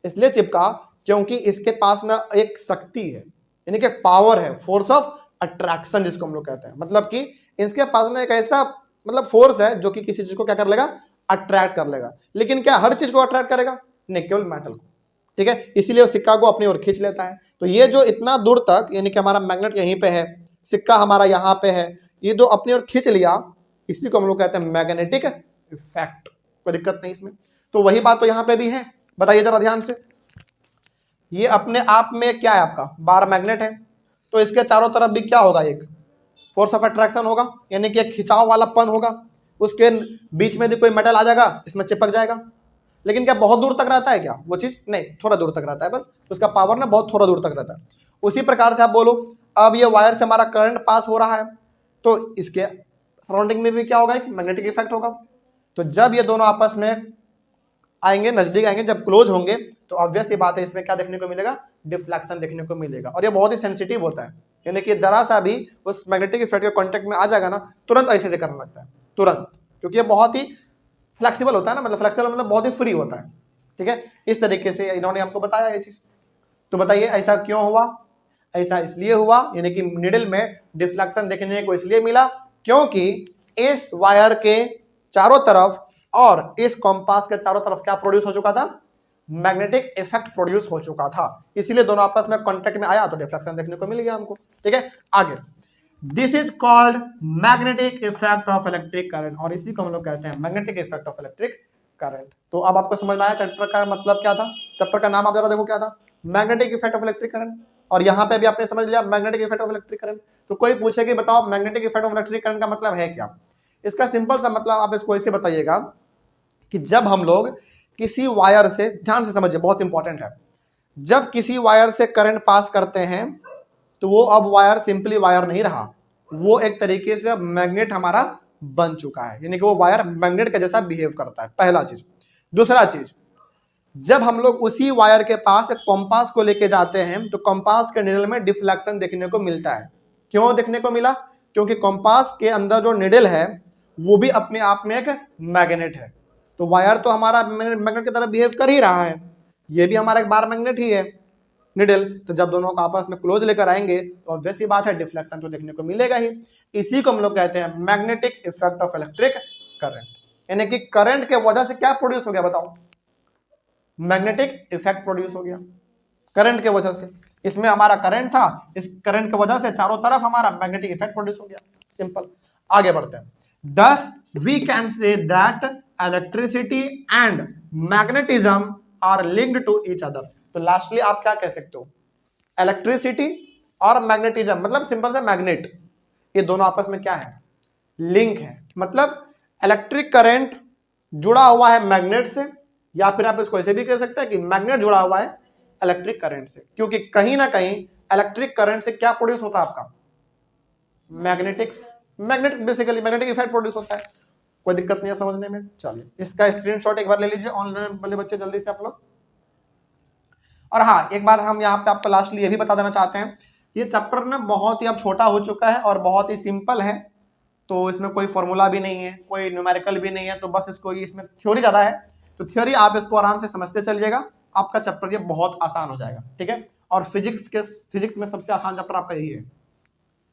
इसलिए चिपका क्योंकि इसके पास ना एक शक्ति है, यानी कि पावर है, फोर्स ऑफ अट्रैक्शन जिसको हम लोग कहते हैं। मतलब कि इसके पास ना एक ऐसा मतलब फोर्स है जो कि किसी चीज को क्या कर लेगा? अट्रैक्ट कर लेगा। लेकिन क्या हर चीज को अट्रैक्ट करेगा? नहीं, केवल मेटल को। ठीक है, इसीलिए वो सिक्का को अपनी ओर खींच लेता है। तो ये जो इतना दूर तक, यानी कि हमारा मैग्नेट यहीं पे है, सिक्का हमारा यहाँ पे है, ये जो अपनी ओर खींच लिया, इसी को हम लोग कहते हैं मैग्नेटिक इफेक्ट। कोई दिक्कत नहीं इसमें। तो वही बात तो यहाँ पे भी है, बताइए जरा ध्यान से। ये अपने आप में क्या है? आपका बार मैग्नेट है, तो इसके चारों तरफ भी क्या होगा? एक फोर्स ऑफ अट्रैक्शन होगा, यानी कि एक खिंचाव वाला पन होगा। उसके बीच में भी कोई मेटल आ जाएगा, इसमें चिपक जाएगा। लेकिन क्या बहुत दूर तक रहता है क्या वो चीज? नहीं, थोड़ा दूर तक रहता है, बस उसका पावर ना बहुत थोड़ा दूर तक रहता है। उसी प्रकार से आप बोलो, अब ये वायर से हमारा करंट पास हो रहा है, तो इसके सराउंडिंग में भी क्या होगा? एक मैग्नेटिक इफेक्ट होगा। तो जब ये दोनों आपस में आएंगे, नजदीक आएंगे, जब क्लोज होंगे, तो ऑब्वियस ये बात है, इसमें क्या देखने को मिलेगा? डिफ्लेक्शन देखने को मिलेगा। और ये बहुत ही सेंसिटिव होता है, यानी कि जरा सा भी उस मैग्नेटिक इफेक्ट के कांटेक्ट में आ जाएगा ना, तुरंत ऐसे से करने लगता है, तुरंत, क्योंकि ये बहुत ही फ्लेक्सिबल होता है ना, मतलब फ्लेक्सिबल मतलब बहुत ही फ्री होता है। ठीक है, इस तरीके से इन्होंने हमको बताया ये चीज। तो बताइए ऐसा क्यों हुआ? ऐसा इसलिए हुआ, यानी कि निडल में डिफ्लेक्शन देखने को इसलिए मिला क्योंकि इस वायर के चारों तरफ और इस कंपास के चारों तरफ क्या प्रोड्यूस हो चुका था? मैग्नेटिक इफेक्ट प्रोड्यूस हो चुका था। इसीलिए दोनों आपस में कांटेक्ट में आया तो डिफ्लेक्शन देखने को मिल गया हमको। ठीक है, आगे, this is called magnetic effect of electric current, और इसी को हम लोग कहते हैं magnetic effect of electric current. तो अब आपको समझ में आया चैप्टर का मतलब क्या था? चैप्टर का नाम आप जरा देखो क्या था? Magnetic effect of electric current. और यहाँ पे भी आपने समझ लिया magnetic effect of electric current. तो कोई पूछे कि बताओ magnetic effect of electric current का मतलब है क्या? इसका सिंपल सा मतलब आप इसको ऐसे बताइएगा कि जब हम लोग किसी वायर से, ध्यान से समझिए बहुत इंपॉर्टेंट है, जब किसी वायर से करंट पास करते हैं तो वो अब वायर सिंपली वायर नहीं रहा, वो एक तरीके से अब मैग्नेट हमारा बन चुका है, यानी कि वो वायर मैग्नेट का जैसा बिहेव करता है, पहला चीज। दूसरा चीज, जब हम लोग उसी वायर के पास एक कंपास को लेके जाते हैं तो कंपास के निडल में डिफ्लेक्शन देखने को मिलता है। क्यों देखने को मिला? क्योंकि कंपास के अंदर जो निडल है वो भी अपने आप में एक मैग्नेट है। तो वायर तो हमारा मैग्नेट की तरह बिहेव कर ही रहा है, ये भी हमारा एक बार मैग्नेट ही है, निडल। तो जब दोनों को आपस में क्लोज लेकर आएंगे तो ऑब्वियस सी बात है डिफ्लेक्शन तो देखने को मिलेगा ही। इसी को हम लोग कहते हैं magnetic effect of electric current, यानी कि करंट के वजह से क्या प्रोड्यूस हो गया? बताओ, मैग्नेटिक इफेक्ट प्रोड्यूस हो गया करंट के वजह से। इसमें हमारा करंट था, इस करंट की वजह से चारों तरफ हमारा मैग्नेटिक इफेक्ट प्रोड्यूस हो गया। सिंपल, आगे बढ़ते हैं। Thus we can say that electricity and magnetism are linked to each other। तो लास्टली आप क्या कह सकते हो? इलेक्ट्रिसिटी और मैग्नेटिज्म, मतलब सिंपल से मैग्नेट, ये दोनों आपस में क्या है? लिंक है। मतलब इलेक्ट्रिक करंट जुड़ा हुआ है मैग्नेट से, या फिर आप इसको ऐसे भी कह सकते हैं कि मैग्नेट जुड़ा हुआ है इलेक्ट्रिक करंट से, क्योंकि कहीं ना कहीं इलेक्ट्रिक करंट से क्या प्रोड्यूस होता है? आपका magnet basically magnetic effect produce होता है। कोई दिक्कत नहीं है समझने में। चलिए इसका स्क्रीनशॉट एक बार ले लीजिए ऑनलाइन वाले बच्चे, जल्दी से आप लोग। और हाँ, एक बार हम यहाँ पे आपको लास्टली ये भी बता देना चाहते हैं, ये चैप्टर ना बहुत ही अब छोटा हो चुका है और बहुत ही सिंपल है। तो इसमें कोई फॉर्मूला भी नहीं है, कोई न्यूमेरिकल भी नहीं है, तो बस इसको, इसमें थ्योरी ज़्यादा है तो थियोरी आप इसको आराम से समझते चलिएगा, आपका चैप्टर ये बहुत आसान हो जाएगा, ठीक है। और फिजिक्स में सबसे आसान चैप्टर आपका यही है,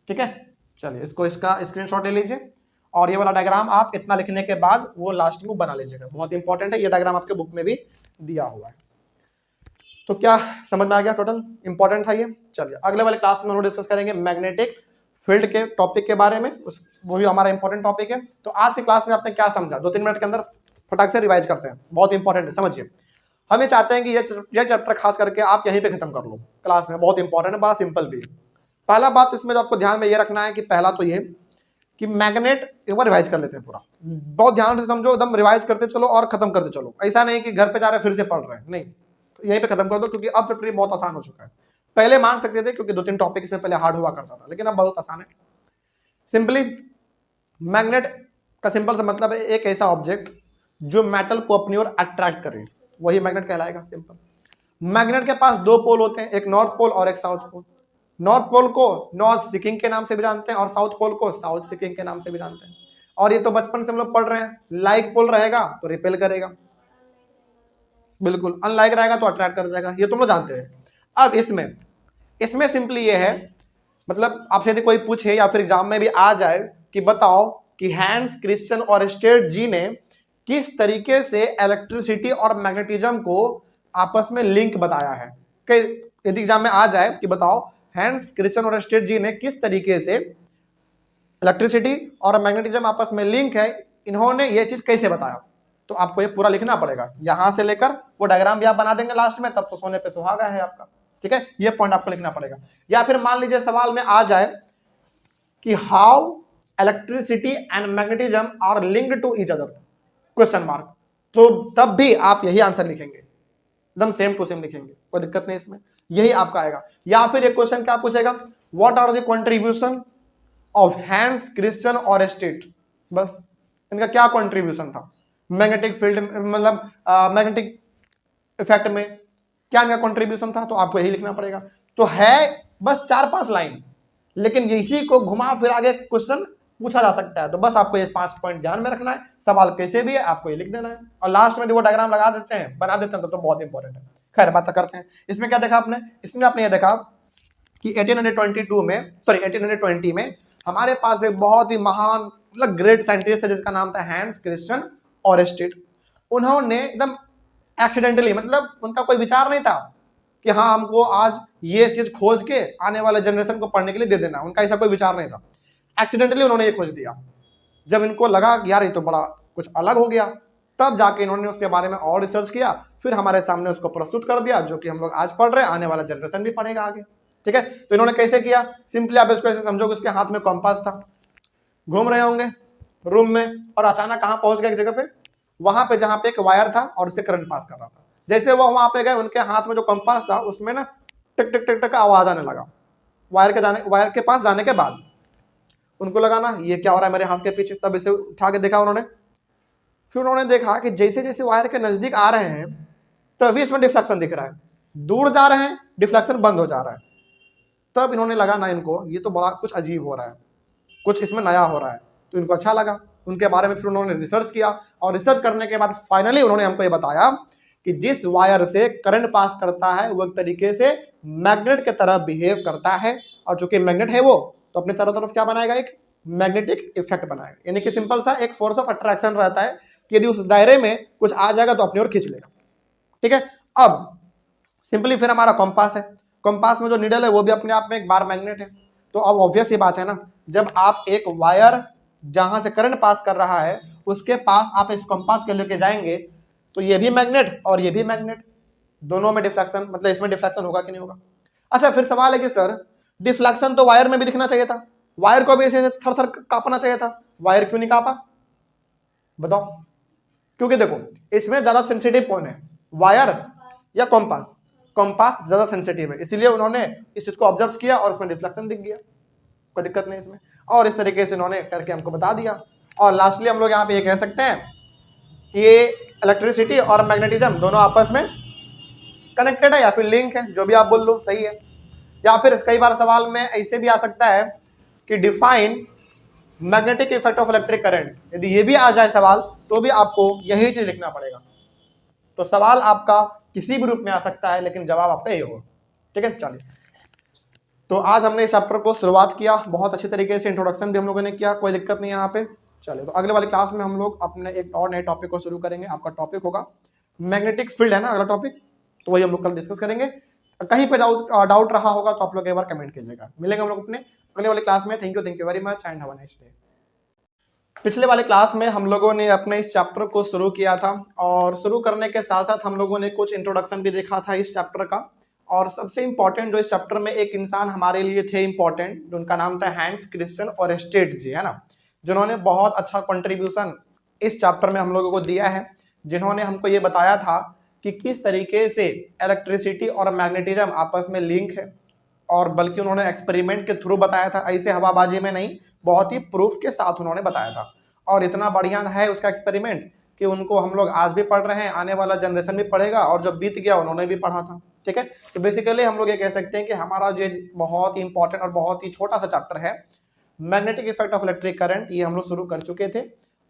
ठीक है। चलिए इसको इसका स्क्रीनशॉट ले लीजिए और ये वाला डायग्राम आप इतना लिखने के बाद वो लास्ट में बना लीजिएगा, बहुत इंपॉर्टेंट है। ये डायग्राम आपके बुक में भी दिया हुआ है। तो क्या समझ में आ गया? टोटल इंपॉर्टेंट था ये। चलिए अगले वाले क्लास में हम डिस्कस करेंगे मैग्नेटिक फील्ड के टॉपिक के बारे में, वो भी हमारा इंपॉर्टेंट टॉपिक है। तो आज की क्लास में आपने क्या समझा, 2-3 मिनट के अंदर फटाक से रिवाइज करते हैं, बहुत इंपॉर्टेंट है, समझिए। हम ये चाहते हैं कि ये चैप्टर खास करके आप यहीं पे खत्म कर लो क्लास में, बहुत इंपॉर्टेंट है, बड़ा सिंपल भी है। पहला बात इसमें जो आपको ध्यान में ये रखना है कि पहला तो ये कि मैग्नेट एक बार रिवाइज कर लेते हैं पूरा, बहुत ध्यान से समझो, एकदम रिवाइज करते चलो और खत्म करते चलो। ऐसा नहीं कि घर पे जा रहे फिर से पढ़ रहे हैं, नहीं, यहीं पे खत्म कर दो, क्योंकि अब चैप्टर बहुत आसान हो चुका है। पहले मान सकते थे क्योंकि 2-3 टॉपिक इसमें पहले हार्ड हुआ करता था, लेकिन अब बहुत आसान है। सिंपली मैग्नेट का सिंपल सा मतलब है एक ऐसा ऑब्जेक्ट जो मेटल को अपनी ओर अट्रैक्ट करे, वही मैग्नेट कहलाएगा। सिंपल। मैग्नेट के पास 2 पोल होते हैं, एक नॉर्थ पोल और एक साउथ पोल। नॉर्थ पोल को नॉर्थ सीकिंग के नाम से भी जानते हैं और साउथ पोल को साउथ सीकिंग के नाम से भी जानते हैं। और ये तो बचपन से हम लोग पढ़ रहे हैं, लाइक पोल रहेगा तो रिपेल करेगा, बिल्कुल, अनलाइक रहेगा तो अट्रैक्ट कर जाएगा, ये तुम लोग जानते हैं। अब इसमें सिंपली ये है, मतलब आपसे यदि कोई पूछे या फिर एग्जाम में भी आ जाए कि बताओ कि हैंस क्रिश्चियन और स्टेट जी ने किस तरीके से इलेक्ट्रिसिटी और मैग्नेटिज्म को आपस में लिंक बताया है। यदि एग्जाम में आ जाए कि बताओ हैंस क्रिश्चियन और स्टेट जी ने किस तरीके से इलेक्ट्रिसिटी और मैग्नेटिज्म आपस में लिंक है, इन्होंने ये चीज कैसे बताया, तो आपको ये पूरा लिखना पड़ेगा, यहां से लेकर वो डायग्राम भी आप बना देंगे लास्ट में, तब तो सोने पे सुहागा है आपका, ठीक है। ये पॉइंट आपको लिखना पड़ेगा। या फिर मान लीजिए सवाल में आ जाए कि how electricity and magnetism are linked to each other, question mark, तो तब भी आप यही आंसर लिखेंगे, एकदम सेम टू सेम लिखेंगे, कोई दिक्कत नहीं इसमें, यही आपका आएगा। या फिर एक क्वेश्चन क्या पूछेगा, what are the contribution of Hans Christian Oersted, बस इनका क्या कंट्रीब्यूशन था मैग्नेटिक फील्ड, मतलब मैग्नेटिक इफेक्ट में क्या इनका कंट्रीब्यूशन था, तो आपको यही लिखना पड़ेगा। तो है बस 4-5 लाइन, लेकिन इसी को घुमा फिर आगे क्वेश्चन पूछा जा सकता है, तो बस आपको ये 5 पॉइंट ध्यान में रखना है, सवाल कैसे भी है आपको ये लिख देना है, और लास्ट में वो डायग्राम लगा देते हैं, बना देते हैं, तो बहुत इंपॉर्टेंट है। खैर बात करते हैं, इसमें क्या देखा आपने, इसमें आपने ये देखा कि 1820 में हमारे पास एक बहुत ही महान, मतलब ग्रेट साइंटिस्ट है जिसका नाम था हैंस क्रिश्चियन और स्टेट। उन्होंने एकदम एक्सीडेंटली, मतलब उनका कोई विचार नहीं था कि हाँ हमको आज ये चीज खोज के आने वाले जनरेशन को पढ़ने के लिए दे देना, उनका ऐसा कोई विचार नहीं था, एक्सीडेंटली उन्होंने ये खोज दिया। जब इनको लगा कि यार ये तो बड़ा कुछ अलग हो गया, तब जाके इन्होंने उसके बारे में और रिसर्च किया, फिर हमारे सामने उसको प्रस्तुत कर दिया, जो कि हम लोग आज पढ़ रहे हैं, आने वाला जनरेशन भी पढ़ेगा आगे, ठीक है। तो इन्होंने कैसे किया, सिंपली आप इसको ऐसे समझो कि उसके हाथ में कंपास था, घूम रहे होंगे रूम में, और अचानक कहां पहुंच गए एक जगह पे, वहां पे जहां पे एक वायर था और उससे करंट पास कर रहा था। जैसे वो वहां पे गए, उनके हाथ में जो कंपास था उसमें ना टिक टिक टिक टिक आवाज आने लगा। वायर के पास जाने के बाद उनको लगा ना ये क्या हो रहा है मेरे हाथ के पीछे, तब इसे उठा के देखा उन्होंने। फिर उन्होंने देखा कि जैसे जैसे वायर के नजदीक आ रहे हैं तभी इसमें डिफ्लेक्शन दिख रहा है, दूर जा रहे हैं डिफ्लेक्शन बंद हो जा रहा है। तब इन्होंने लगा ना इनको ये तो बड़ा कुछ अजीब हो रहा है, कुछ इसमें नया हो रहा है, तो इनको अच्छा लगा। उनके बारे में फिर उन्होंने रिसर्च किया, और रिसर्च करने के बाद फाइनली उन्होंने हमको ये बताया कि जिस वायर से करंट पास करता है वो एक तरीके से मैग्नेट की तरह बिहेव करता है, और चूंकि मैग्नेट है वो तो अपने चारों तरफ क्या बनाएगा, एक मैग्नेटिक इफेक्ट बनाएगा। यानी कि सिंपल सा एक फोर्स ऑफ अट्रैक्शन रहता है कि यदि उस दायरे में कुछ आ जाएगा तो अपनी ओर खींच लेगा, ठीक है। अब सिंपली फिर हमारा कंपास है, कंपास में जो निडल है वो भी अपने आप में एक बार मैग्नेट है। तो अब ऑब्वियस ये बात है ना, जब आप एक वायर जहां से करंट पास कर रहा है उसके पास आप इस कंपास के लेके जाएंगे, तो ये भी मैग्नेट और ये भी मैग्नेट, दोनों में डिफ्लेक्शन, मतलब इसमें डिफ्लेक्शन होगा कि नहीं होगा। अच्छा फिर सवाल है कि सर डिफ्लेक्शन तो वायर में भी दिखना चाहिए था, वायर को भी ऐसे थर थर कांपना चाहिए था, वायर क्यों नहीं कांपा बताओ। क्योंकि देखो इसमें ज्यादा सेंसिटिव कौन है, वायर या कंपास, कंपास ज्यादा सेंसिटिव है, इसलिए उन्होंने इस चीज को ऑब्जर्व किया और उसमें डिफ्लेक्शन दिख गया, कोई दिक्कत नहीं इसमें। और इस तरीके से इन्होंने करके हमको बता दिया। और लास्टली हम लोग यहाँ पे ये कह सकते हैं कि इलेक्ट्रिसिटी और मैग्नेटिज्म दोनों आपस में कनेक्टेड है या फिर लिंक है, जो भी आप बोल लो सही है। या फिर कई बार सवाल में ऐसे भी आ सकता है कि define magnetic effect of electric current, यदि ये भी आ जाए सवाल तो भी आपको यही चीज लिखना पड़ेगा, तो सवाल आपका किसी भी रूप में आ सकता है, लेकिन जवाब आपका ये होगा। ठीक है, चलिए। तो आज हमने इस चैप्टर को शुरुआत किया, बहुत अच्छी तरीके से इंट्रोडक्शन भी हम लोगों ने किया, कोई दिक्कत नहीं है यहाँ पे। चलिए, तो अगले वाली क्लास में हम लोग अपने एक और नए टॉपिक को शुरू करेंगे। आपका टॉपिक होगा मैग्नेटिक फील्ड, है ना अगला टॉपिक, तो वही हम लोग कल डिस्कस करेंगे। कहीं पे डाउट रहा होगा तो आप लोग एक बार कमेंट कीजिएगा। मिलेंगे हम लोग अपने अगले वाली क्लास में। Thank you very much and have a nice day. पिछले वाले क्लास में हम लोगों ने अपने इस चैप्टर को शुरू किया था, और शुरू करने के साथ साथ हम लोगों ने कुछ इंट्रोडक्शन भी देखा था इस चैप्टर का। और सबसे इंपॉर्टेंट जो इस चैप्टर में एक इंसान हमारे लिए थे इंपॉर्टेंट, उनका नाम था हैंस क्रिश्चियन ओरेस्टेड जी, है ना, जिन्होंने बहुत अच्छा कंट्रीब्यूशन इस चैप्टर में हम लोगों को दिया है, जिन्होंने हमको ये बताया था कि किस तरीके से इलेक्ट्रिसिटी और मैग्नेटिज्म आपस में लिंक है, और बल्कि उन्होंने एक्सपेरिमेंट के थ्रू बताया था, ऐसे हवाबाजी में नहीं, बहुत ही प्रूफ के साथ उन्होंने बताया था। और इतना बढ़िया है उसका एक्सपेरिमेंट कि उनको हम लोग आज भी पढ़ रहे हैं, आने वाला जनरेशन भी पढ़ेगा, और जो बीत गया उन्होंने भी पढ़ा था। ठीक है, तो बेसिकली हम लोग ये कह सकते हैं कि हमारा जो बहुत ही इंपॉर्टेंट और बहुत ही छोटा सा चैप्टर है magnetic effect of electric current, ये हम लोग शुरू कर चुके थे,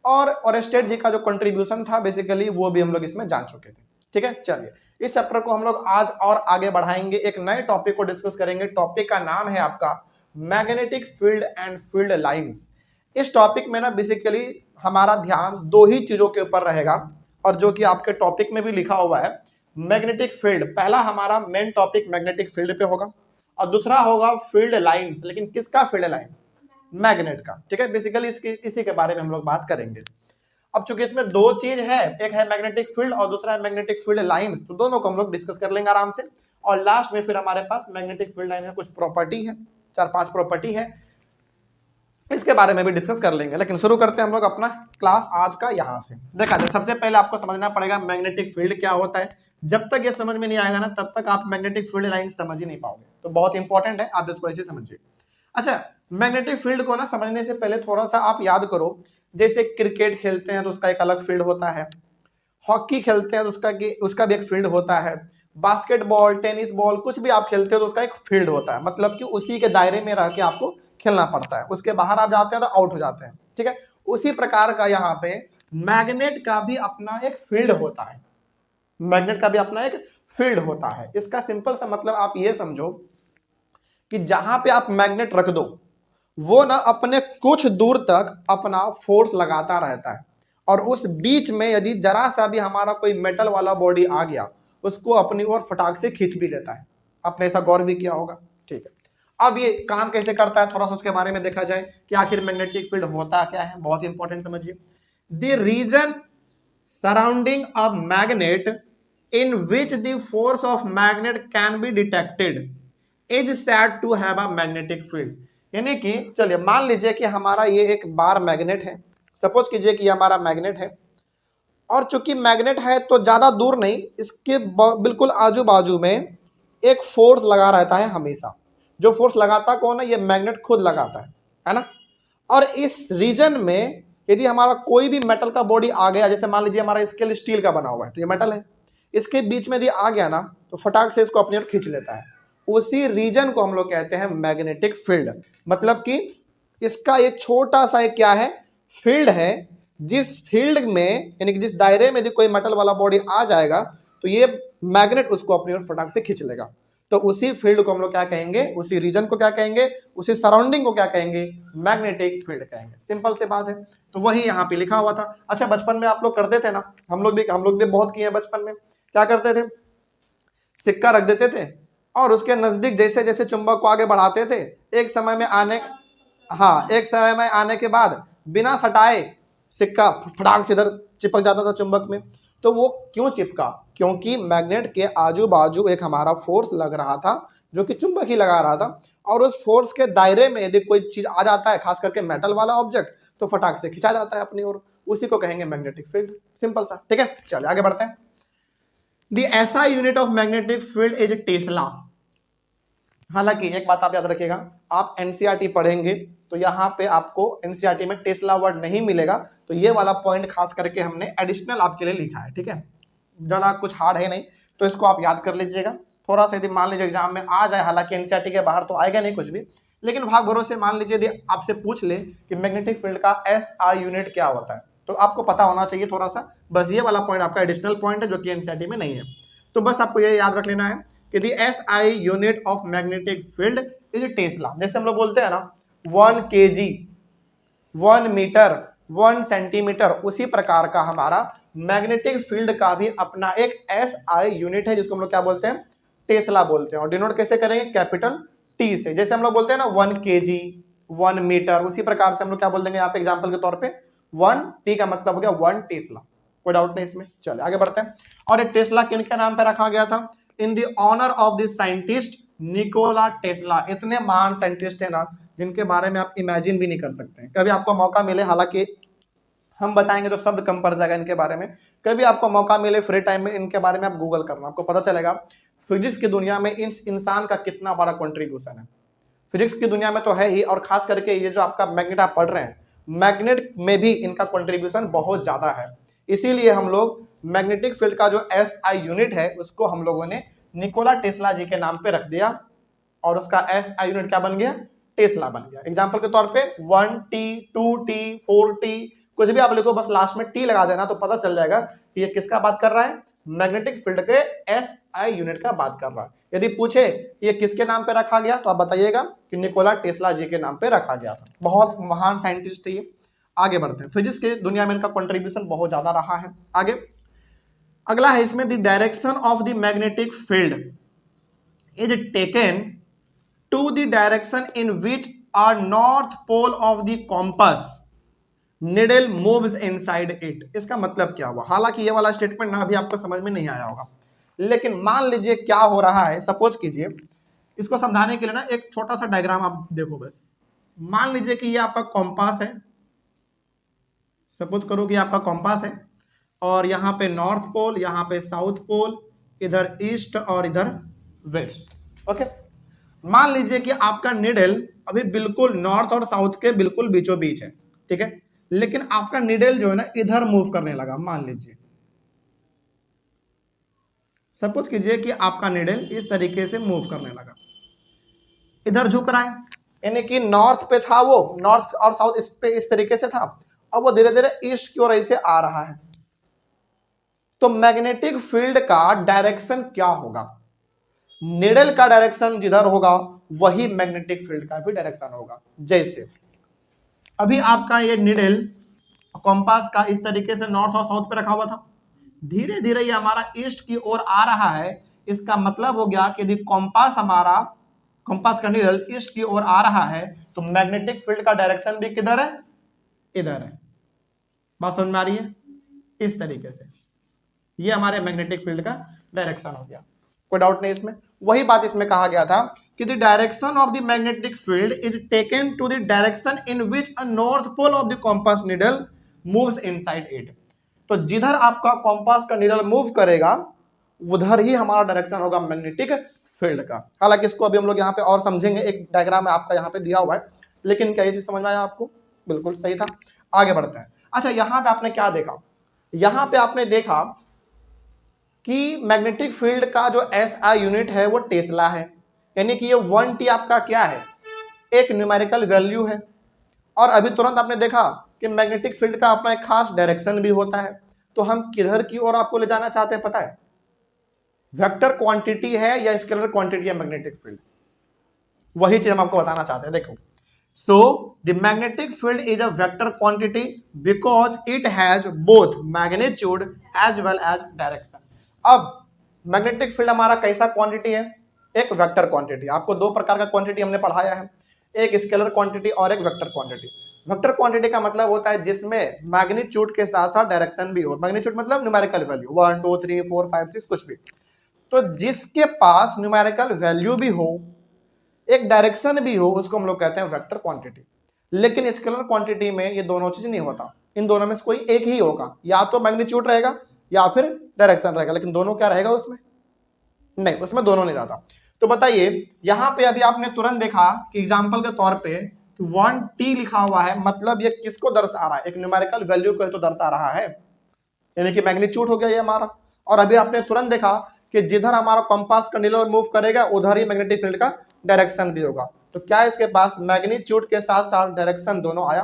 और ओरेस्टेड जी का जो कंट्रीब्यूशन था बेसिकली वो भी हम लोग इसमें जान चुके थे। ठीक है, चलिए इस चैप्टर को हम लोग आज और आगे बढ़ाएंगे, एक नए टॉपिक को डिस्कस करेंगे। टॉपिक का नाम है आपका magnetic field and field lines. इस टॉपिक में ना बेसिकली हमारा ध्यान दो ही चीजों के ऊपर रहेगा, और जो कि आपके टॉपिक में भी लिखा हुआ है मैग्नेटिक फील्ड। पहला हमारा मेन टॉपिक मैग्नेटिक फील्ड पे होगा, और दूसरा होगा फील्ड लाइंस। लेकिन किसका फील्ड लाइन? मैग्नेट का। ठीक है, बेसिकली इसी के बारे में हम लोग बात करेंगे। अब चूंकि इसमें दो चीज है, एक है मैग्नेटिक फील्ड और दूसरा है मैग्नेटिक फील्ड लाइंस, तो दोनों को हम लोग डिस्कस कर लेंगे आराम से। और लास्ट में फिर हमारे पास मैग्नेटिक फील्ड लाइन में कुछ प्रॉपर्टी है, 4-5 प्रॉपर्टी है, इसके बारे में भी डिस्कस कर लेंगे। लेकिन शुरू करते हैं हम लोग अपना क्लास आज का यहाँ से। देखा जाए, सबसे पहले आपको समझना पड़ेगा मैग्नेटिक फील्ड क्या होता है। जब तक ये समझ में नहीं आएगा ना, तब तक आप मैग्नेटिक फील्ड लाइन समझ ही नहीं पाओगे। तो बहुत इंपॉर्टेंट है, आप इसको ऐसे समझिए। अच्छा, मैग्नेटिक फील्ड को ना समझने से पहले थोड़ा सा आप याद करो, जैसे क्रिकेट खेलते हैं तो उसका एक अलग फील्ड होता है, हॉकी खेलते हैं तो उसका भी एक फील्ड होता है, बास्केटबॉल, टेनिस बॉल, कुछ भी आप खेलते हो तो उसका एक फील्ड होता है, मतलब कि उसी के दायरे में रह के आपको खेलना पड़ता है, उसके बाहर आप जाते हैं तो आउट हो जाते हैं। ठीक है, उसी प्रकार का यहाँ पे मैग्नेट का भी अपना एक फील्ड होता है। मैग्नेट का भी अपना एक फील्ड होता है। इसका सिंपल सा मतलब आप ये समझो कि जहां पे आप मैग्नेट रख दो, वो ना अपने कुछ दूर तक अपना फोर्स लगाता रहता है, और उस बीच में यदि जरा सा भी हमारा कोई मेटल वाला बॉडी आ गया, उसको अपनी ओर फटाक से खींच भी लेता है। आपने ऐसा गौर भी किया होगा। ठीक है, अब ये काम कैसे करता है, थोड़ा सा उसके बारे में देखा जाए कि आखिर मैग्नेटिक फील्ड होता क्या है। बहुत इंपॉर्टेंट समझिए, the region surrounding a magnet in which the force of magnet can be detected is said to have a magnetic field। यानी कि चलिए मान लीजिए कि हमारा ये एक बार मैग्नेट है, सपोज कीजिए कि ये हमारा मैग्नेट है, और चूंकि मैग्नेट है तो ज्यादा दूर नहीं, इसके बिल्कुल आजू बाजू में एक फोर्स लगा रहता है हमेशा। जो फोर्स लगाता कौन है? ये मैग्नेट खुद लगाता है ना। और इस रीजन में यदि हमारा कोई भी मेटल का बॉडी आ गया, जैसे मान लीजिए हमारा स्केल स्टील का बना हुआ है, तो ये मेटल है, इसके बीच में यदि आ गया ना तो फटाक से इसको अपनी ओर खींच लेता है। उसी रीजन को हम लोग कहते हैं मैग्नेटिक फील्ड। मतलब कि इसका ये छोटा सा एक क्या है? फील्ड है, जिस फील्ड में यानी कि जिस दायरे में यदि कोई मेटल वाला बॉडी आ जाएगा तो ये मैग्नेट उसको अपनी ओर फटाक से खींच लेगा। तो उसी फील्ड को हम लोग क्या कहेंगे? उसी रीजन को क्या कहेंगे? उसी सराउंडिंग को क्या कहेंगे? मैग्नेटिक फील्ड कहेंगे। सिंपल से बात है, तो वही यहाँ पे लिखा हुआ था। अच्छा, बचपन में आप लोग करते थे ना, हम लोग भी बहुत किए हैं बचपन में। क्या करते थे? सिक्का रख देते थे, और उसके नजदीक जैसे जैसे चुंबक को आगे बढ़ाते थे, एक समय में आने के बाद बिना सटाए सिक्का फटाक से इधर चिपक जाता था चुंबक में। तो वो क्यों चिपका? क्योंकि मैग्नेट के आजू बाजू एक हमारा फोर्स लग रहा था, जो कि चुंबक ही लगा रहा था, और उस फोर्स के दायरे में यदि कोई चीज आ जाता है, खास करके मेटल वाला ऑब्जेक्ट, तो फटाक से खिंचा जाता है अपनी ओर। उसी को कहेंगे मैग्नेटिक फील्ड। सिंपल सा। ठीक है, चलिए आगे बढ़ते हैं। The SI unit of magnetic field is Tesla. हालांकि एक बात आप याद रखिएगा, आप एनसीईआरटी पढ़ेंगे तो यहाँ पे आपको एनसीईआरटी में टेस्ला वर्ड नहीं मिलेगा, तो ये वाला पॉइंट खास करके हमने एडिशनल आपके लिए लिखा है। ठीक है, ज़्यादा कुछ हार्ड है नहीं, तो इसको आप याद कर लीजिएगा। थोड़ा सा यदि मान लीजिए एग्जाम में आ जाए, हालांकि एनसीईआरटी के बाहर तो आएगा नहीं कुछ भी, लेकिन भाग भरोसे मान लीजिए यदि आपसे पूछ ले कि मैग्नेटिक फील्ड का एसआई यूनिट क्या होता है, तो आपको पता होना चाहिए थोड़ा सा, बस ये वाला पॉइंट आपका एडिशनल पॉइंट है जो कि एनसीईआरटी में नहीं है। तो बस आपको ये याद रख लेना है कि the SI unit of magnetic field is Tesla. जैसे हम लोग बोलते हैं ना 1 kg, 1 मीटर, 1 सेंटीमीटर, उसी प्रकार का हमारा मैग्नेटिक फील्ड का भी अपना एक एसआई यूनिट है जिसको हम लोग क्या बोलते हैं, टेस्ला बोलते हैं। और डिनोट कैसे करेंगे, कैपिटल टी से। जैसे हम लोग बोलते हैं ना 1 kg, 1 मीटर, उसी प्रकार से हम लोग क्या बोल देंगे यहाँ पे एग्जाम्पल के तौर पे 1 टी का मतलब हो गया 1 टेस्ला। कोई डाउट नहीं इसमें, चलिए आगे बढ़ते हैं। और ये टेस्ला किनके नाम पे रखा गया था, in the honour of the scientist Nikola Tesla. इतने महान साइंटिस्ट है ना जिनके बारे में आप इमेजिन भी नहीं कर सकते हैं। कभी आपको मौका मिले, हालांकि हम बताएंगे तो शब्द कम पड़ जाएगा इनके बारे में, कभी आपको मौका मिले फ्री टाइम में इनके बारे में आप गूगल करना, आपको पता चलेगा फिजिक्स की दुनिया में इस इंसान का कितना बड़ा कंट्रीब्यूशन है। फिजिक्स की दुनिया में तो है ही, और खास करके ये जो आपका मैग्नेट आप पढ़ रहे हैं, मैग्नेट में भी इनका कंट्रीब्यूशन बहुत ज्यादा है। इसीलिए हम लोग मैग्नेटिक फील्ड का जो एसआई यूनिट है उसको हम लोगों ने निकोला टेस्ला जी के नाम पे रख दिया, और उसका एसआई यूनिट क्या बन गया, टेस्ला बन गया। एग्जांपल के तौर पे 1T, 2T, 4T, कुछ भी आप लिखो, बस लास्ट में टी लगा देना तो पता चल जाएगा कि ये किसका बात कर रहा है, मैग्नेटिक फील्ड के एसआई यूनिट का बात कर रहा है। यदि पूछे ये किसके नाम पे रखा गया तो आप बताइएगा कि निकोला टेस्ला जी के नाम पे रखा गया था। बहुत महान साइंटिस्ट थे ये। आगे बढ़ते हैं, फिजिक्स की दुनिया में इनका कंट्रीब्यूशन बहुत ज्यादा रहा है। आगे अगला है इसमें, the direction of the magnetic field is taken to the direction in which are north pole of the compass needle moves inside it. इसका मतलब क्या हुआ, हालांकि ये वाला स्टेटमेंट ना अभी आपको समझ में नहीं आया होगा, लेकिन मान लीजिए क्या हो रहा है। सपोज कीजिए, इसको समझाने के लिए ना एक छोटा सा डायग्राम आप देखो बस। मान लीजिए कि ये आपका कॉम्पास है, सपोज करो कि आपका कॉम्पास है, और यहाँ पे नॉर्थ पोल, यहाँ पे साउथ पोल, इधर ईस्ट और इधर वेस्ट। ओके, मान लीजिए कि आपका निडल अभी बिल्कुल नॉर्थ और साउथ के बिल्कुल बीचों बीच है, ठीक है, लेकिन आपका निडल जो है ना इधर मूव करने लगा। मान लीजिए, सपोज कीजिए कि आपका निडल इस तरीके से मूव करने लगा, इधर झुक रहा है, यानी कि नॉर्थ पे था वो, नॉर्थ और साउथ इस पे इस तरीके से था, अब वो धीरे धीरे ईस्ट की ओर ऐसे आ रहा है। तो मैग्नेटिक फील्ड का डायरेक्शन क्या होगा, निडल का डायरेक्शन जिधर होगा वही मैग्नेटिक फील्ड का भी डायरेक्शन होगा। जैसे अभी आपका ये निडल कॉम्पास का इस तरीके से नॉर्थ और साउथ पे रखा हुआ था, धीरे धीरे ये हमारा ईस्ट की ओर आ रहा है। इसका मतलब हो गया कि यदि कॉम्पास हमारा, कॉम्पास का निडल ईस्ट की ओर आ रहा है तो मैग्नेटिक फील्ड का डायरेक्शन भी किधर है, इधर है। बात समझ में आ रही है, इस तरीके से ये हमारे मैग्नेटिक फील्ड का डायरेक्शन हो गया। कोई डाउट नहीं इसमें। वही बात इसमें कहा गया था कि the direction of the magnetic field is taken to the direction in which a north pole of the compass needle moves inside it. तो जिधर आपका कॉम्पास का निडल मूव करेगा उधर ही हमारा डायरेक्शन होगा मैग्नेटिक फील्ड का। हालांकि इसको अभी हम लोग यहाँ पे और समझेंगे, एक डायग्राम आपका यहाँ पे दिया हुआ है, लेकिन क्या इसे समझ में आया आपको, बिल्कुल सही था। आगे बढ़ते हैं। अच्छा, यहाँ पे आपने क्या देखा, यहाँ पे आपने देखा कि मैग्नेटिक फील्ड का जो एसआई यूनिट है वो टेस्ला है, यानी कि ये 1T आपका क्या है, एक न्यूमेरिकल वैल्यू है। और अभी तुरंत आपने देखा कि मैग्नेटिक फील्ड का अपना एक खास डायरेक्शन भी होता है। तो हम किधर की ओर आपको ले जाना चाहते हैं पता है, वेक्टर क्वांटिटी है या स्केलर क्वांटिटी है मैग्नेटिक फील्ड, वही चीज हम आपको बताना चाहते हैं। देखो, so the magnetic field is a vector quantity because it has both magnitude as well as direction. अब मैग्नेटिक फील्ड हमारा कैसा क्वांटिटी है, एक वेक्टर क्वांटिटी। आपको दो प्रकार का क्वांटिटी हमने पढ़ाया है, एक स्केलर क्वांटिटी और एक वेक्टर क्वांटिटी। वेक्टर क्वांटिटी का मतलब होता है जिसमें मैग्नीट्यूड के साथ साथ डायरेक्शन भी हो। मैग्नीट्यूड मतलब न्यूमेरिकल वैल्यू 1 2 3 4 5 6 कुछ भी। तो जिसके पास न्यूमेरिकल वैल्यू भी हो, एक डायरेक्शन भी हो, उसको हम लोग कहते हैं वेक्टर क्वांटिटी। लेकिन स्केलर क्वांटिटी में ये दोनों चीज नहीं होता, इन दोनों में से कोई एक ही होगा, या तो मैग्नीट्यूड रहेगा या फिर डायरेक्शन रहेगा, लेकिन दोनों क्या रहेगा उसमें, नहीं, उसमें दोनों नहीं रहता। तो बताइए, यहां पे अभी आपने तुरंत देखा कि एग्जांपल के तौर पे 1T लिखा हुआ है, मतलब ये किसको दर्शा रहा है, एक न्यूमेरिकल वैल्यू को तो दर्शा रहा है, यानी कि मैग्नीट्यूड हो गया ये हमारा। और अभी आपने तुरंत देखा कि जिधर हमारा कंपास का नीडल मूव करेगा उधर ही मैग्नेटिक फील्ड का डायरेक्शन भी होगा। तो क्या इसके पास मैग्नीट्यूड के साथ साथ डायरेक्शन दोनों आया,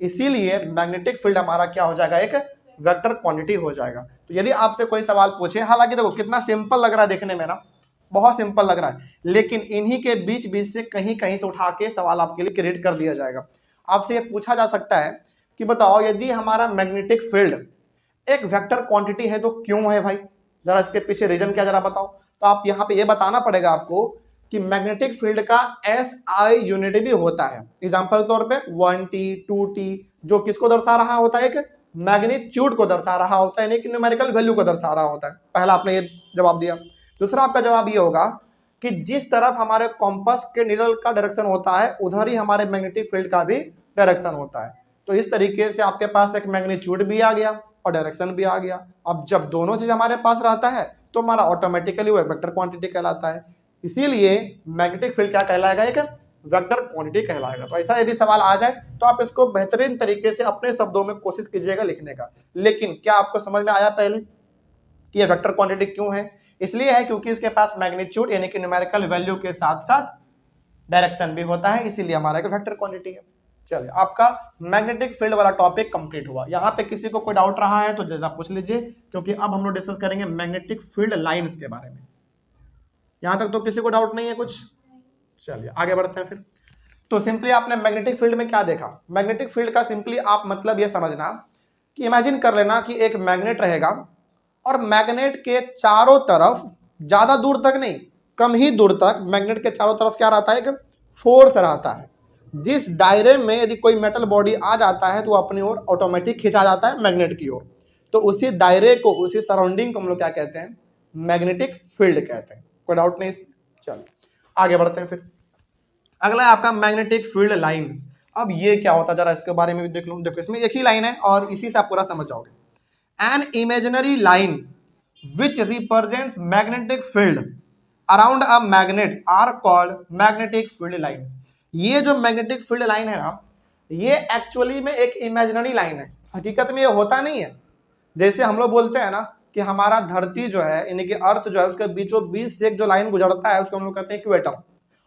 इसीलिए मैग्नेटिक फील्ड हमारा क्या हो जाएगा, एक वेक्टर क्वांटिटी हो जाएगा। तो यदि आपसे कोई सवाल पूछे, हालांकि देखो कितना सिंपल लग रहा है देखने में ना, बहुत सिंपल लग रहा है, लेकिन इन्हीं के बीच बीच से कहीं कहीं से उठा के सवाल आपके लिए क्रिएट कर दिया जाएगा। आपसे ये पूछा जा सकता है कि बताओ यदि हमारा मैग्नेटिक फील्ड एक वेक्टर क्वांटिटी है तो क्यों है भाई, जरा इसके पीछे रीजन क्या जरा बताओ। तो आप यहाँ पे ये बताना पड़ेगा आपको कि मैग्नेटिक फील्ड का SI यूनिट भी होता है। एग्जांपल के तौर पे 1T 2T जो किसको दर्शा रहा होता है, एक मैग्नीट्यूड को दर्शा रहा होता है, यानी कि न्यूमेरिकल वैल्यू को दर्शा रहा होता है। पहला आपने ये जवाब दिया। दूसरा आपका जवाब ये होगा कि जिस तरफ हमारे कॉम्पास के नीडल का डायरेक्शन होता है उधर ही हमारे मैग्नेटिक फील्ड का भी डायरेक्शन होता है। तो इस तरीके से आपके पास एक मैग्नीट्यूड भी आ गया और डायरेक्शन भी आ गया। अब जब दोनों चीज हमारे पास रहता है तो हमारा ऑटोमेटिकली वो वेक्टर क्वांटिटी कहलाता है। इसीलिए मैग्नेटिक फील्ड क्या कहलाएगा, एक वेक्टर क्वांटिटी कहलाएगा। तो ऐसा यदि सवाल आ जाए तो आप इसको बेहतरीन तरीके से अपने शब्दों में कोशिश कीजिएगा लिखने का। लेकिन क्या आपको समझ में आया पहले कि ये वेक्टर क्वांटिटी क्यों है? इसलिए है क्योंकि इसके पास मैग्नीट्यूड यानी कि न्यूमेरिकल वैल्यू के साथ साथ डायरेक्शन भी होता है, इसीलिए हमारा एक वेक्टर क्वांटिटी है। चलिए, आपका मैग्नेटिक फील्ड वाला टॉपिक कंप्लीट हुआ। यहाँ पे किसी को कोई डाउट रहा है तो जरा पूछ लीजिए, क्योंकि अब हम लोग डिस्कस करेंगे मैग्नेटिक फील्ड लाइंस के बारे में। यहाँ तक तो किसी को डाउट नहीं है कुछ? चलिए आगे बढ़ते हैं फिर। तो सिंपली आपने मैग्नेटिक फील्ड में क्या देखा? मैग्नेटिक फील्ड का सिंपली आप मतलब ये समझना कि इमेजिन कर लेना कि एक मैग्नेट रहेगा और मैग्नेट के चारों तरफ, ज्यादा दूर तक नहीं, कम ही दूर तक मैग्नेट के चारों तरफ क्या रहता है, एक फोर्स रहता है। जिस दायरे में यदि कोई मेटल बॉडी आ जाता है तो वो अपनी ओर ऑटोमेटिक खींचा जाता है मैग्नेट की ओर। तो उसी दायरे को, उसी सराउंडिंग को हम लोग क्या कहते हैं, मैग्नेटिक फील्ड कहते हैं। कोई डाउट नहीं इसमें? चलो आगे बढ़ते हैं फिर। अगला है आपका मैग्नेटिक फील्ड लाइंस। अब ये क्या होता है जरा इसके बारे में भी देख लो। देखो इसमें एक ही लाइन है और इसी से आप पूरा समझ जाओगे। An imaginary line which represents magnetic field around a magnet are called magnetic field lines. ये जो मैग्नेटिक फील्ड लाइन है ना, ये एक्चुअली में एक इमेजिनरी लाइन है। हकीकत में ये होता नहीं है। जैसे हम लोग बोलते हैं ना कि हमारा धरती जो है यानी कि अर्थ जो है उसके बीचों बीच से एक जो लाइन गुजरता है उसको हम लोग कहते हैं इक्वेटर,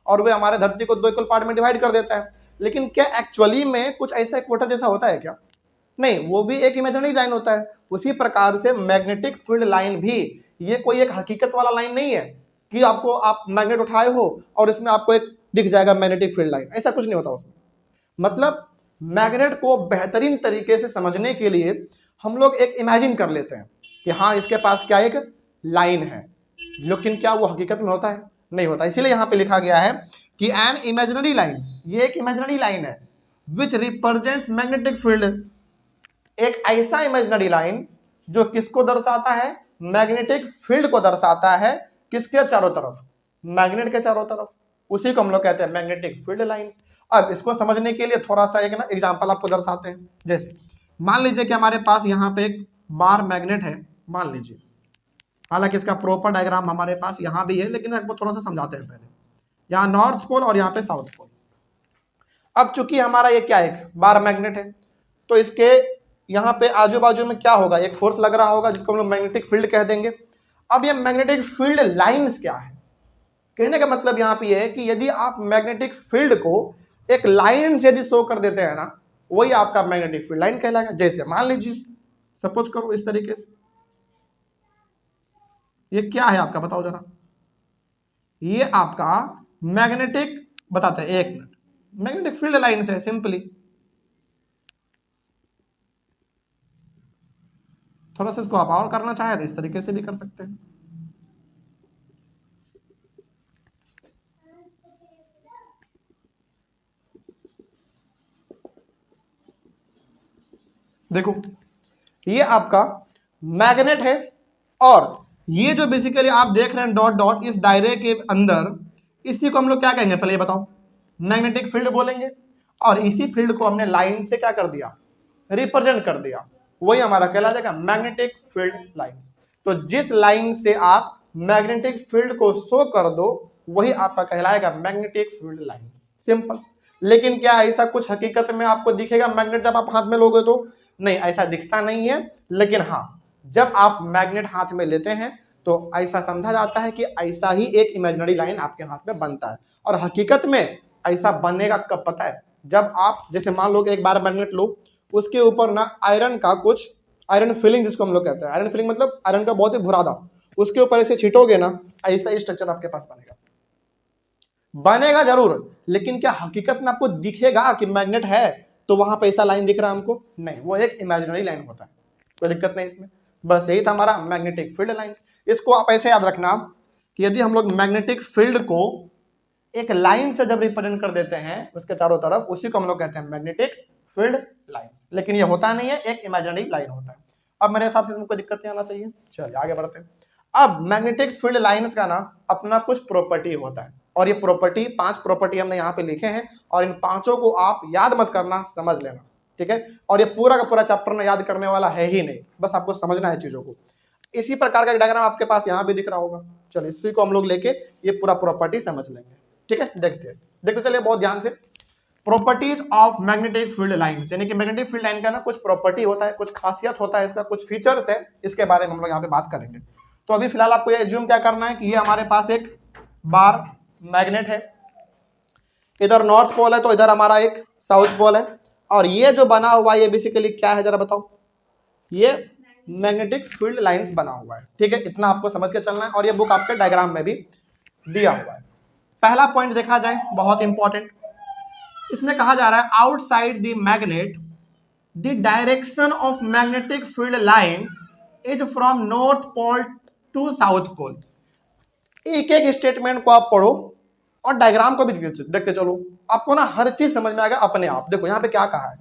और वे हमारे धरती को दो इक्वल पार्ट में डिवाइड कर देता है। लेकिन क्या एक्चुअली में कुछ ऐसा इक्वेटर जैसा होता है क्या? नहीं, वो भी एक इमेजिनरी लाइन होता है। उसी प्रकार से मैग्नेटिक फील्ड लाइन भी ये कोई एक हकीकत वाला लाइन नहीं है कि आपको आप मैग्नेट उठाए हो और इसमें आपको एक दिख जाएगा मैग्नेटिक फील्ड लाइन, ऐसा कुछ नहीं होता उसमें। मतलब मैग्नेट को बेहतरीन तरीके से समझने के लिए हम लोग एक इमेजिन कर लेते हैं कि हाँ इसके पास क्या एक लाइन है, लेकिन क्या वो हकीकत में होता है? नहीं होता। इसीलिए यहाँ पे लिखा गया है कि एन इमेजिनरी लाइन, ये एक इमेजिनरी लाइन है विच रिप्रेजेंट्स मैग्नेटिक फील्ड, एक ऐसा इमेजिनरी लाइन जो किसको दर्शाता है, मैग्नेटिक फील्ड को दर्शाता है। किसके चारों तरफ? मैग्नेट के चारों तरफ। उसी को हम लोग कहते हैं मैग्नेटिक फील्ड लाइंस। अब इसको समझने के लिए थोड़ा सा एक ना एग्जांपल आपको दर्शाते हैं। जैसे मान लीजिए कि हमारे पास यहाँ पे एक बार मैग्नेट है, मान लीजिए, हालांकि इसका प्रॉपर डायग्राम हमारे पास यहाँ भी है, लेकिन आपको थोड़ा सा समझाते हैं पहले। यहाँ नॉर्थ पोल और यहाँ पे साउथ पोल। अब चूंकि हमारा ये क्या एक बार मैग्नेट है तो इसके यहाँ पे आजू बाजू में क्या होगा, एक फोर्स लग रहा होगा जिसको हम लोग मैग्नेटिक फील्ड कह देंगे। अब ये मैग्नेटिक फील्ड लाइंस क्या है? कहने का मतलब यहाँ पे ये है कि यदि आप मैग्नेटिक फील्ड को एक लाइन से यदि शो कर देते हैं ना, वही आपका मैग्नेटिक फील्ड लाइन कहलाएगा। जैसे मान लीजिए, सपोज करो इस तरीके से, ये क्या है आपका, बताओ जरा। ये आपका मैग्नेटिक, बताते हैं एक मिनट, मैग्नेटिक फील्ड लाइंस है सिंपली। थोड़ा सा इसको आप और करना चाहे तो इस तरीके से भी कर सकते हैं। देखो ये आपका मैग्नेट है और ये जो बेसिकली आप देख रहे हैं डॉट डॉट, इस दायरे के अंदर, इसी को हम लोग क्या कहेंगे पहले ये बताओ? मैग्नेटिक फील्ड बोलेंगे। और इसी फील्ड को हमने लाइन से क्या कर दिया, रिप्रेजेंट कर दिया, वही हमारा कहला जाएगा मैग्नेटिक फील्ड लाइंस। तो जिस लाइन से आप मैग्नेटिक फील्ड को शो कर दो वही आपका कहलाएगा मैग्नेटिक फील्ड लाइंस। सिंपल। लेकिन क्या ऐसा कुछ हकीकत में आपको दिखेगा मैग्नेट जब आप हाथ में लोगे तो? नहीं, ऐसा दिखता नहीं है। लेकिन हाँ, जब आप मैग्नेट हाथ में लेते हैं तो ऐसा समझा जाता है कि ऐसा ही एक इमेजिनरी लाइन आपके हाथ में बनता है। और हकीकत में ऐसा बनेगा कब पता है? जब आप जैसे मान लो कि एक बार मैग्नेट लो, उसके ऊपर ना आयरन का कुछ आयरन फिलिंग जिसको हम लोग कहते हैं, आयरन फिलिंग मतलब आयरन का बहुत ही बुरादा, उसके ऊपर ऐसे छिटोगे ना, ऐसा ही स्ट्रक्चर आपके पास बनेगा। बनेगा जरूर, लेकिन क्या हकीकत में आपको दिखेगा कि मैग्नेट है तो वहां पे ऐसा लाइन दिख रहा है हमको? नहीं, वो एक इमेजिनरी लाइन होता है, कोई दिक्कत नहीं इसमें। बस यही था हमारा मैग्नेटिक फील्ड लाइंस। इसको आप ऐसे याद रखना कि यदि हम लोग मैग्नेटिक फील्ड को एक लाइन से जब रिप्रेजेंट कर देते हैं उसके चारों तरफ, उसी को हम लोग कहते हैं मैग्नेटिक फील्ड लाइंस। लेकिन ये होता नहीं है, एक इमेजिनरी लाइन होता है। अब मेरे हिसाब से इसमें कोई दिक्कत नहीं आना चाहिए। चलिए आगे बढ़ते हैं। अब मैग्नेटिक फील्ड लाइंस का ना अपना कुछ प्रॉपर्टी होता है, और ये प्रॉपर्टी 5 प्रॉपर्टी हमने यहाँ पे लिखे हैं, और इन पांचों को आप याद मत करना, समझ लेना, ठीक है। और ये पूरा का पूरा चैप्टर में याद करने वाला है ही नहीं, बस आपको समझना है चीजों को। इसी प्रकार का डायग्राम आपके पास यहाँ भी दिख रहा होगा। चलिए इसी को हम लोग लेके ये पूरा प्रॉपर्टी समझ लेंगे, ठीक है। देखते चलिए बहुत ध्यान से। Properties of magnetic field lines, यानी कि मैग्नेटिक फील्ड लाइन का ना कुछ प्रॉपर्टी होता है, कुछ खासियत होता है, इसका कुछ फीचर्स है, इसके बारे में हम लोग यहाँ पे बात करेंगे। तो अभी फिलहाल आपको ये एज्यूम क्या करना है कि ये हमारे पास एक बार मैग्नेट है, इधर नॉर्थ पोल है तो इधर हमारा एक साउथ पोल है, और ये जो बना हुआ है ये बेसिकली क्या है जरा बताओ? ये मैग्नेटिक फील्ड लाइंस बना हुआ है, ठीक है। इतना आपको समझ के चलना है, और ये बुक आपके डायग्राम में भी दिया हुआ है। पहला पॉइंट देखा जाए, बहुत इंपॉर्टेंट, इसमें कहा जा रहा है outside the magnet the direction of magnetic field lines is from north pole to south pole. एक एक स्टेटमेंट को आप पढ़ो और डायग्राम को भी देखते चलो, आपको ना हर चीज समझ में आएगा अपने आप। देखो यहाँ पे क्या कहा है,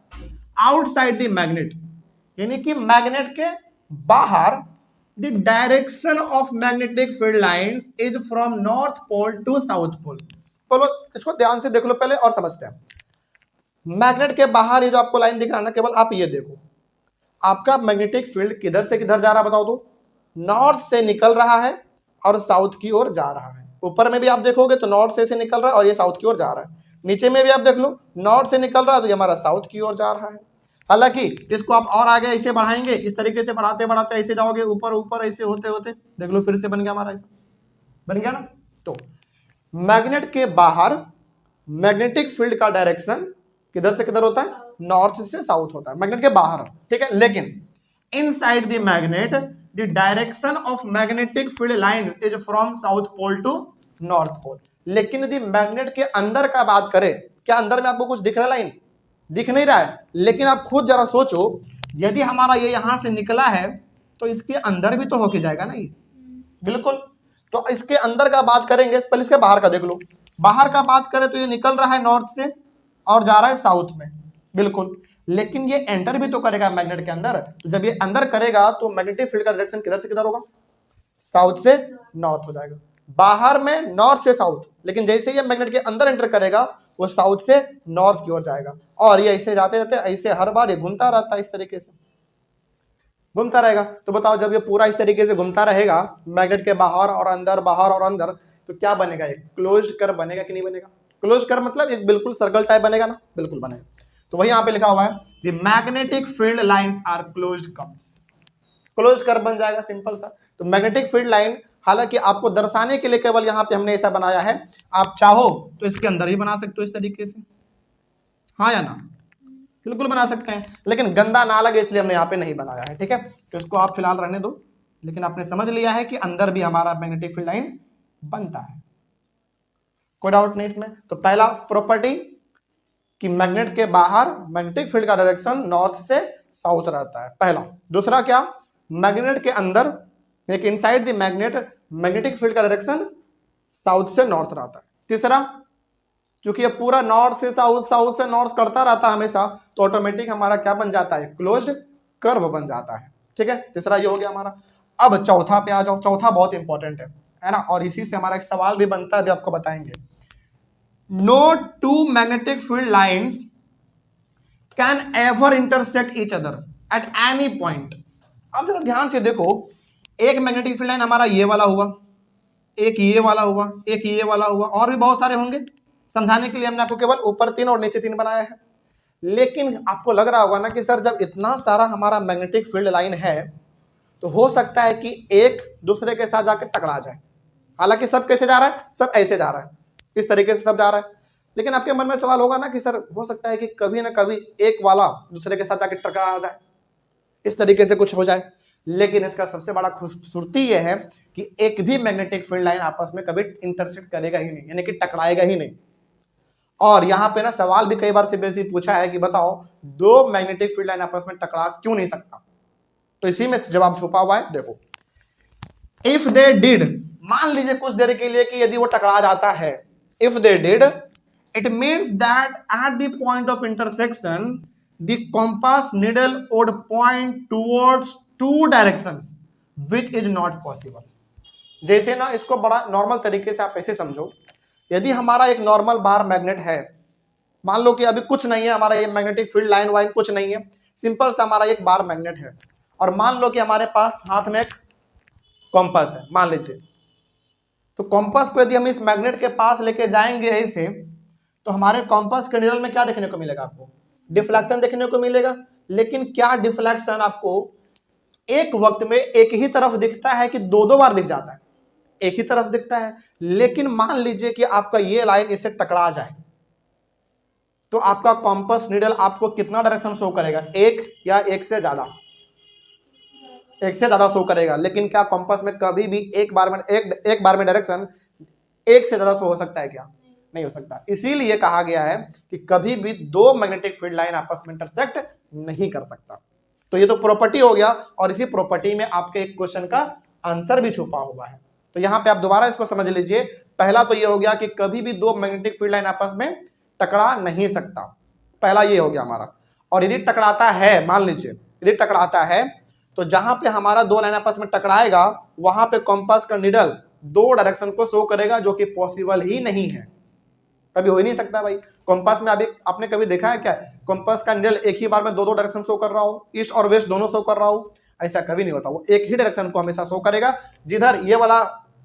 आउटसाइड द मैग्नेट, यानी कि मैग्नेट के बाहर, the direction of magnetic field lines is from north pole to south pole. चलो इसको ध्यान से देख लो पहले और समझते हैं। मैग्नेट के बाहर ये जो आपको लाइन दिख रहा है ना, केवल आप ये देखो, आपका मैग्नेटिक फील्ड किधर से किधर जा रहा है बताओ तो? नॉर्थ से निकल रहा है और साउथ की ओर जा रहा है। ऊपर में भी आप देखोगे तो नॉर्थ से निकल रहा है और ये साउथ की ओर जा रहा है। नीचे में भी आप देख लो, नॉर्थ से निकल रहा है तो ये हमारा साउथ की ओर जा रहा है। हालांकि इसको आप और आगे ऐसे बढ़ाएंगे, इस तरीके से बढ़ाते बढ़ाते ऐसे जाओगे ऊपर ऊपर, ऐसे होते होते देख लो फिर से बन गया हमारा, ऐसा बन गया ना। तो मैग्नेट के बाहर मैग्नेटिक फील्ड का डायरेक्शन किधर से किधर होता है? नॉर्थ से साउथ होता है, मैग्नेट के बाहर, ठीक है। लेकिन inside the magnet the direction of magnetic field lines is from south pole to north pole. लेकिन यदि मैग्नेट के अंदर का बात करें, क्या अंदर में आपको कुछ दिख रहा है? लाइन दिख नहीं रहा है, लेकिन आप खुद जरा सोचो, यदि हमारा ये यहां से निकला है तो इसके अंदर भी तो होके जाएगा ना ये, बिल्कुल। तो इसके अंदर का बात करेंगे, पहले इसके बाहर का देख लो। बाहर का बात करें तो ये निकल रहा है नॉर्थ से और जा रहा है साउथ में, बिल्कुल। लेकिन ये एंटर भी तो करेगा मैग्नेट के अंदर, तो जब ये अंदर करेगा तो मैग्नेटिक फील्ड का डायरेक्शन किधर से किधर होगा? साउथ से नॉर्थ हो जाएगा। बाहर में नॉर्थ से साउथ, लेकिन जैसे ये मैग्नेट के अंदर एंटर करेगा वो साउथ से नॉर्थ की ओर जाएगा, और ये ऐसे जाते जाते ऐसे हर बार ये घूमता रहता है, इस तरीके से घूमता रहेगा। तो बताओ जब ये पूरा इस तरीके से घूमता रहेगा मैग्नेट के बाहर और अंदर, बाहर और अंदर, तो क्या बनेगा? एक क्लोज्ड कर्व बनेगा कि नहीं बनेगा? क्लोज कर्व मतलब एक बिल्कुल सर्कल टाइप बनेगा ना, बिल्कुल बनेगा। तो वही यहाँ पे लिखा हुआ है the magnetic field lines are closed curves, close curve बन जाएगा, सिंपल सा। तो मैग्नेटिक फील्ड लाइन, हालांकि आपको दर्शाने के लिए केवल यहाँ पे हमने ऐसा बनाया है, आप चाहो तो इसके अंदर भी बना सकते हो इस तरीके से, हाँ या ना? बिल्कुल बना सकते हैं, लेकिन गंदा ना लगे इसलिए हमने यहाँ पे नहीं बनाया है, ठीक है। तो इसको आप फिलहाल रहने दो, लेकिन आपने समझ लिया है कि अंदर भी हमारा मैग्नेटिक फील्ड लाइन बनता है, कोई डाउट नहीं इसमें। तो पहला प्रॉपर्टी कि मैग्नेट के बाहर मैग्नेटिक फील्ड का डायरेक्शन नॉर्थ से साउथ रहता है, पहला। दूसरा क्या? मैग्नेट के अंदर, लेकिन inside the magnet magnetic field का डायरेक्शन साउथ से नॉर्थ रहता है। तीसरा, क्योंकि ये पूरा नॉर्थ से साउथ, साउथ से नॉर्थ करता रहता है हमेशा, तो ऑटोमेटिक हमारा क्या बन जाता है? क्लोज्ड कर्व बन जाता है, ठीक है। तीसरा ये हो गया हमारा। अब चौथा पे आ जाओ, चौथा बहुत इंपॉर्टेंट है ना, और इसी से हमारा एक सवाल भी बनता है, अभी आपको बताएंगे। No two magnetic field lines can ever intersect each other at any point। अब जरा ध्यान से देखो, एक मैग्नेटिक फील्ड लाइन हमारा ये वाला हुआ, एक ये वाला हुआ, एक ये वाला हुआ, और भी बहुत सारे होंगे। समझाने के लिए हमने आपको केवल ऊपर 3 और नीचे 3 बनाया है। लेकिन आपको लग रहा होगा ना कि सर जब इतना सारा हमारा मैग्नेटिक फील्ड लाइन है तो हो सकता है कि एक दूसरे के साथ जाकर टकरा जाए। हालांकि सब कैसे जा रहा है? सब ऐसे जा रहा है, इस तरीके से सब जा रहा है। लेकिन आपके मन में सवाल होगा ना कि सर हो सकता है कि कभी ना कभी एक वाला दूसरे के साथ जाके टकरा जाए, इस तरीके से कुछ हो जाए। लेकिन इसका सबसे बड़ा खूबसूरती यह है कि एक भी मैग्नेटिक फील्ड लाइन आपस में कभी इंटरसेक्ट करेगा ही नहीं, यानी कि टकराएगा ही नहीं। और यहाँ पे ना सवाल भी कई बार सीबीएसई पूछा है कि बताओ दो मैग्नेटिक फील्ड लाइन आपस में टकरा क्यों नहीं सकता, तो इसी में जवाब छुपा हुआ है। देखो, इफ दे डिड, मान लीजिए कुछ देर के लिए कि यदि वो टकरा जाता है, if they did, it means that at the point of intersection the compass needle would point towards two directions which is not possible. जैसे ना इसको बड़ा नॉर्मल तरीके से आप ऐसे समझो, यदि हमारा एक नॉर्मल बार मैग्नेट है, मान लो कि अभी कुछ नहीं है, हमारा ये मैग्नेटिक फील्ड लाइन वाइन कुछ नहीं है, सिंपल सा हमारा एक बार मैग्नेट है, और मान लो कि हमारे पास हाथ में एक कॉम्पास है मान लीजिए। तो कॉम्पास को यदि हम इस मैग्नेट के पास लेके जाएंगे ऐसे, तो हमारे कॉम्पास के निडल में क्या देखने को मिलेगा? आपको डिफ्लेक्शन देखने को मिलेगा। लेकिन क्या डिफ्लेक्शन आपको एक वक्त में एक ही तरफ दिखता है कि दो दो बार दिख जाता है? एक ही तरफ दिखता है। लेकिन मान लीजिए कि आपका ये लाइन इससे टकरा जाए, तो आपका कॉम्पास निडल आपको कितना डायरेक्शन शो करेगा? एक या एक से ज्यादा? एक से ज्यादा शो करेगा। लेकिन क्या कॉम्पास में कभी भी एक बार में डायरेक्शन एक से ज्यादा शो हो सकता है? क्या नहीं हो सकता। इसीलिए कहा गया है कि कभी भी दो मैग्नेटिक फील्ड लाइन आपस में इंटरसेक्ट नहीं कर सकता। तो ये तो प्रॉपर्टी हो गया, और इसी प्रॉपर्टी में आपके एक क्वेश्चन का आंसर भी छुपा हुआ है। तो यहां पे आप दोबारा इसको समझ लीजिए। पहला तो ये हो गया कि कभी भी दो मैग्नेटिक फील्ड लाइन आपस में टकरा नहीं सकता, पहला ये हो गया हमारा। और यदि टकराता है, मान लीजिए यदि टकराता है, तो जहां पे हमारा दो लाइन आपस में टकराएगा वहां पे कंपास का निडल दो डायरेक्शन को शो करेगा, जो कि पॉसिबल ही नहीं है, कभी हो ही नहीं सकता भाई। कंपास में अभी आपने कभी देखा है क्या कंपास का निडल एक ही बार में दो दो डायरेक्शन शो कर रहा हो, ईस्ट और वेस्ट दोनों शो कर रहा हो? ऐसा कभी नहीं होता। वो एक ही डायरेक्शन को हमेशा शो करेगा, जिधर ये वाला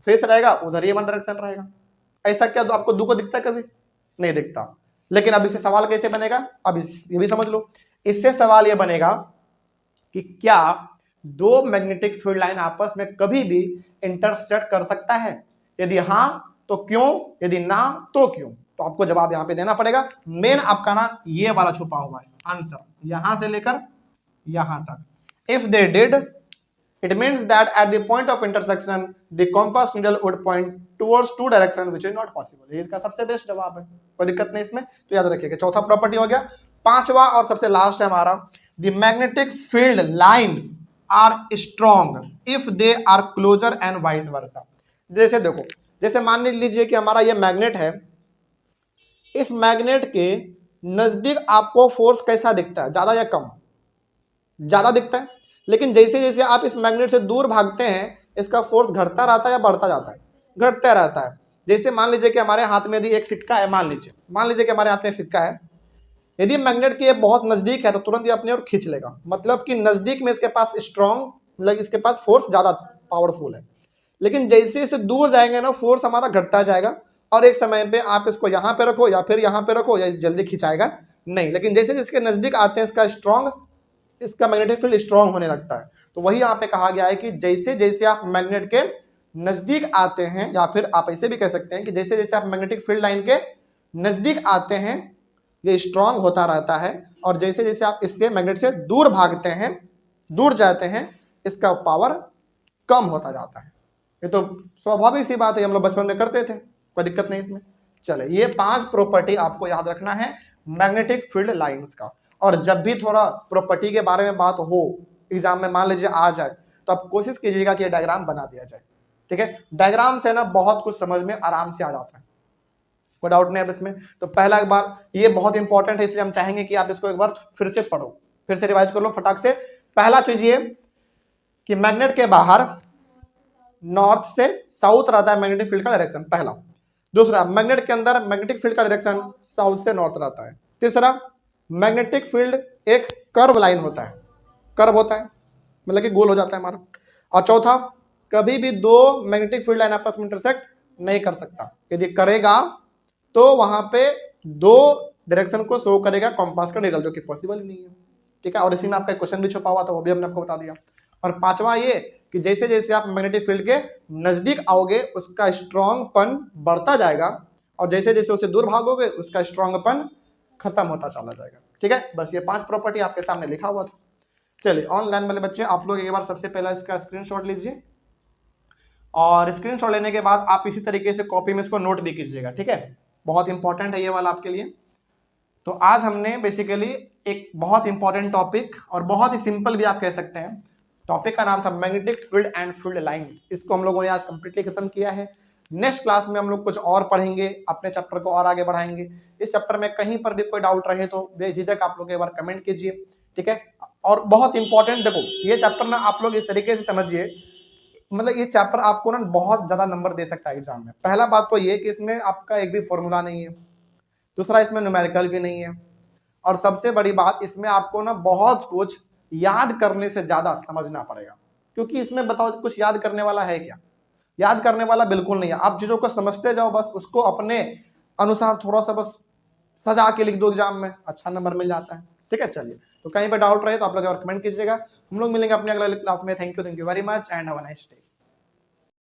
फेस रहेगा उधर ये वाला डायरेक्शन रहेगा। ऐसा क्या आपको दो को दिखता है? कभी नहीं दिखता। लेकिन अब इससे सवाल कैसे बनेगा? अब ये भी समझ लो। इससे सवाल ये बनेगा कि क्या दो मैग्नेटिक फील्ड लाइन आपस में कभी भी इंटरसेक्ट कर सकता है? यदि हाँ तो क्यों, यदि ना तो क्यों? तो आपको जवाब यहां पे देना पड़ेगा। मेन आपका ना ये वाला छुपा हुआ है आंसर, यहां से लेकर यहां तक। If they did, it means that at the point of intersection the compass needle would point towards two direction which is not possible. ये इसका सबसे बेस्ट जवाब है, कोई दिक्कत नहीं इसमें, तो याद रखिएगा। चौथा प्रॉपर्टी हो गया। पांचवा और सबसे लास्ट है हमारा, the magnetic field lines are strong if they are closer and vice versa. जैसे देखो, जैसे मान लीजिए कि हमारा ये मैग्नेट है, इस मैग्नेट के नजदीक आपको फोर्स कैसा दिखता है? ज्यादा या कम? ज्यादा दिखता है। लेकिन जैसे जैसे आप इस मैग्नेट से दूर भागते हैं, इसका फोर्स घटता रहता है या बढ़ता जाता है? घटता रहता है। जैसे मान लीजिए कि हमारे हाथ में यदि एक सिक्का है, मान लीजिए कि हमारे हाथ में एक सिक्का है, यदि मैग्नेट के बहुत नजदीक है तो तुरंत ये अपने और खींच लेगा, मतलब कि नजदीक में इसके पास स्ट्रॉन्ग, मतलब इसके पास फोर्स ज्यादा पावरफुल है। लेकिन जैसे इसे दूर जाएंगे ना, फोर्स हमारा घटता जाएगा, और एक समय पे आप इसको यहाँ पे रखो या फिर यहाँ पे रखो, या जल्दी खिंचाएगा नहीं। लेकिन जैसे जिसके नजदीक आते हैं इसका मैग्नेटिक फील्ड स्ट्रॉन्ग होने लगता है। तो वही यहाँ पे कहा गया है कि जैसे जैसे आप मैग्नेट के नजदीक आते हैं, या फिर आप ऐसे भी कह सकते हैं कि जैसे जैसे आप मैग्नेटिक फील्ड लाइन के नजदीक आते हैं ये स्ट्रॉन्ग होता रहता है, और जैसे जैसे आप इससे मैग्नेट से दूर भागते हैं, दूर जाते हैं, इसका पावर कम होता जाता है। ये तो स्वाभाविक सी बात है, हम लोग बचपन में करते थे, कोई दिक्कत नहीं इसमें। चले, ये 5 प्रॉपर्टी आपको याद रखना है मैग्नेटिक फील्ड लाइंस का। और जब भी थोड़ा प्रॉपर्टी के बारे में बात हो एग्जाम में, मान लीजिए आ जाए, तो आप कोशिश कीजिएगा कि ये डायग्राम बना दिया जाए। ठीक है, डायग्राम से ना बहुत कुछ समझ में आराम से आ जाता है, कोई डाउट नहीं है इसमें। तो पहला एक बार ये बहुत इंपॉर्टेंट है, इसलिए हम चाहेंगे कि आप इसको एक बार फिर से पढ़ो, फिर से रिवाइज कर लो फटाक से। पहला चीज ये कि मैग्नेट के बाहर नॉर्थ से साउथ रहता है मैग्नेटिक फील्ड का डायरेक्शन, पहला। दूसरा, मैग्नेट के अंदर मैग्नेटिक फील्ड का डायरेक्शन साउथ से नॉर्थ रहता है। तीसरा, मैग्नेटिक फील्ड एक कर्व लाइन होता है, कर्व होता है मतलब कि गोल हो जाता है हमारा। और चौथा, कभी भी दो मैग्नेटिक फील्ड लाइन आपस में इंटरसेक्ट नहीं कर सकता। यदि करेगा तो वहां पे दो डायरेक्शन को शो करेगा कंपास का निडल, जो कि पॉसिबल ही नहीं है। ठीक है, और इसी में आपका क्वेश्चन भी छुपा हुआ था, वो भी हमने आपको बता दिया। और पांचवा ये कि जैसे जैसे आप मैग्नेटिक फील्ड के नजदीक आओगे उसका स्ट्रॉन्गपन बढ़ता जाएगा, और जैसे जैसे उसे दूर भागोगे उसका स्ट्रॉन्गपन खत्म होता चला जाएगा। ठीक है, बस ये 5 प्रॉपर्टी आपके सामने लिखा हुआ था। चलिए ऑनलाइन वाले बच्चे आप लोग एक बार सबसे पहला इसका स्क्रीनशॉट लीजिए और स्क्रीनशॉट लेने के बाद आप इसी तरीके से कॉपी में इसको नोट भी कीजिएगा। ठीक है, बहुत इंपॉर्टेंट है ये वाला आपके लिए। तो आज हमने बेसिकली एक बहुत इंपॉर्टेंट टॉपिक और बहुत ही सिंपल भी आप कह सकते हैं, टॉपिक का नाम था magnetic field and field lines. इसको हम लोगों ने आज कंप्लीटली खत्म किया है। नेक्स्ट क्लास में हम लोग कुछ और पढ़ेंगे, अपने चैप्टर को और आगे बढ़ाएंगे। इस चैप्टर में कहीं पर भी कोई डाउट रहे तो बेझिझक आप लोग एक बार कमेंट कीजिए। ठीक है, और बहुत इंपॉर्टेंट देखो ये चैप्टर ना आप लोग इस तरीके से समझिए, मतलब ये चैप्टर आपको ना बहुत ज्यादा नंबर दे सकता है एग्जाम में। पहला बात तो ये कि इसमें आपका एक भी फॉर्मूला नहीं है, दूसरा इसमें न्यूमेरिकल भी नहीं है, और सबसे बड़ी बात इसमें आपको ना बहुत कुछ याद करने से ज्यादा समझना पड़ेगा, क्योंकि इसमें बताओ कुछ याद करने वाला है क्या? याद करने वाला बिल्कुल नहीं है। आप चीजों को समझते जाओ, बस उसको अपने अनुसार थोड़ा सा बस सजा के लिख दो, एग्जाम में अच्छा नंबर मिल जाता है। ठीक है, चलिए तो कहीं पर डाउट रहे तो आप लोग कमेंट कीजिएगा। हम लोग मिलेंगे अपने अगले क्लास में। Thank you very much and have a nice day.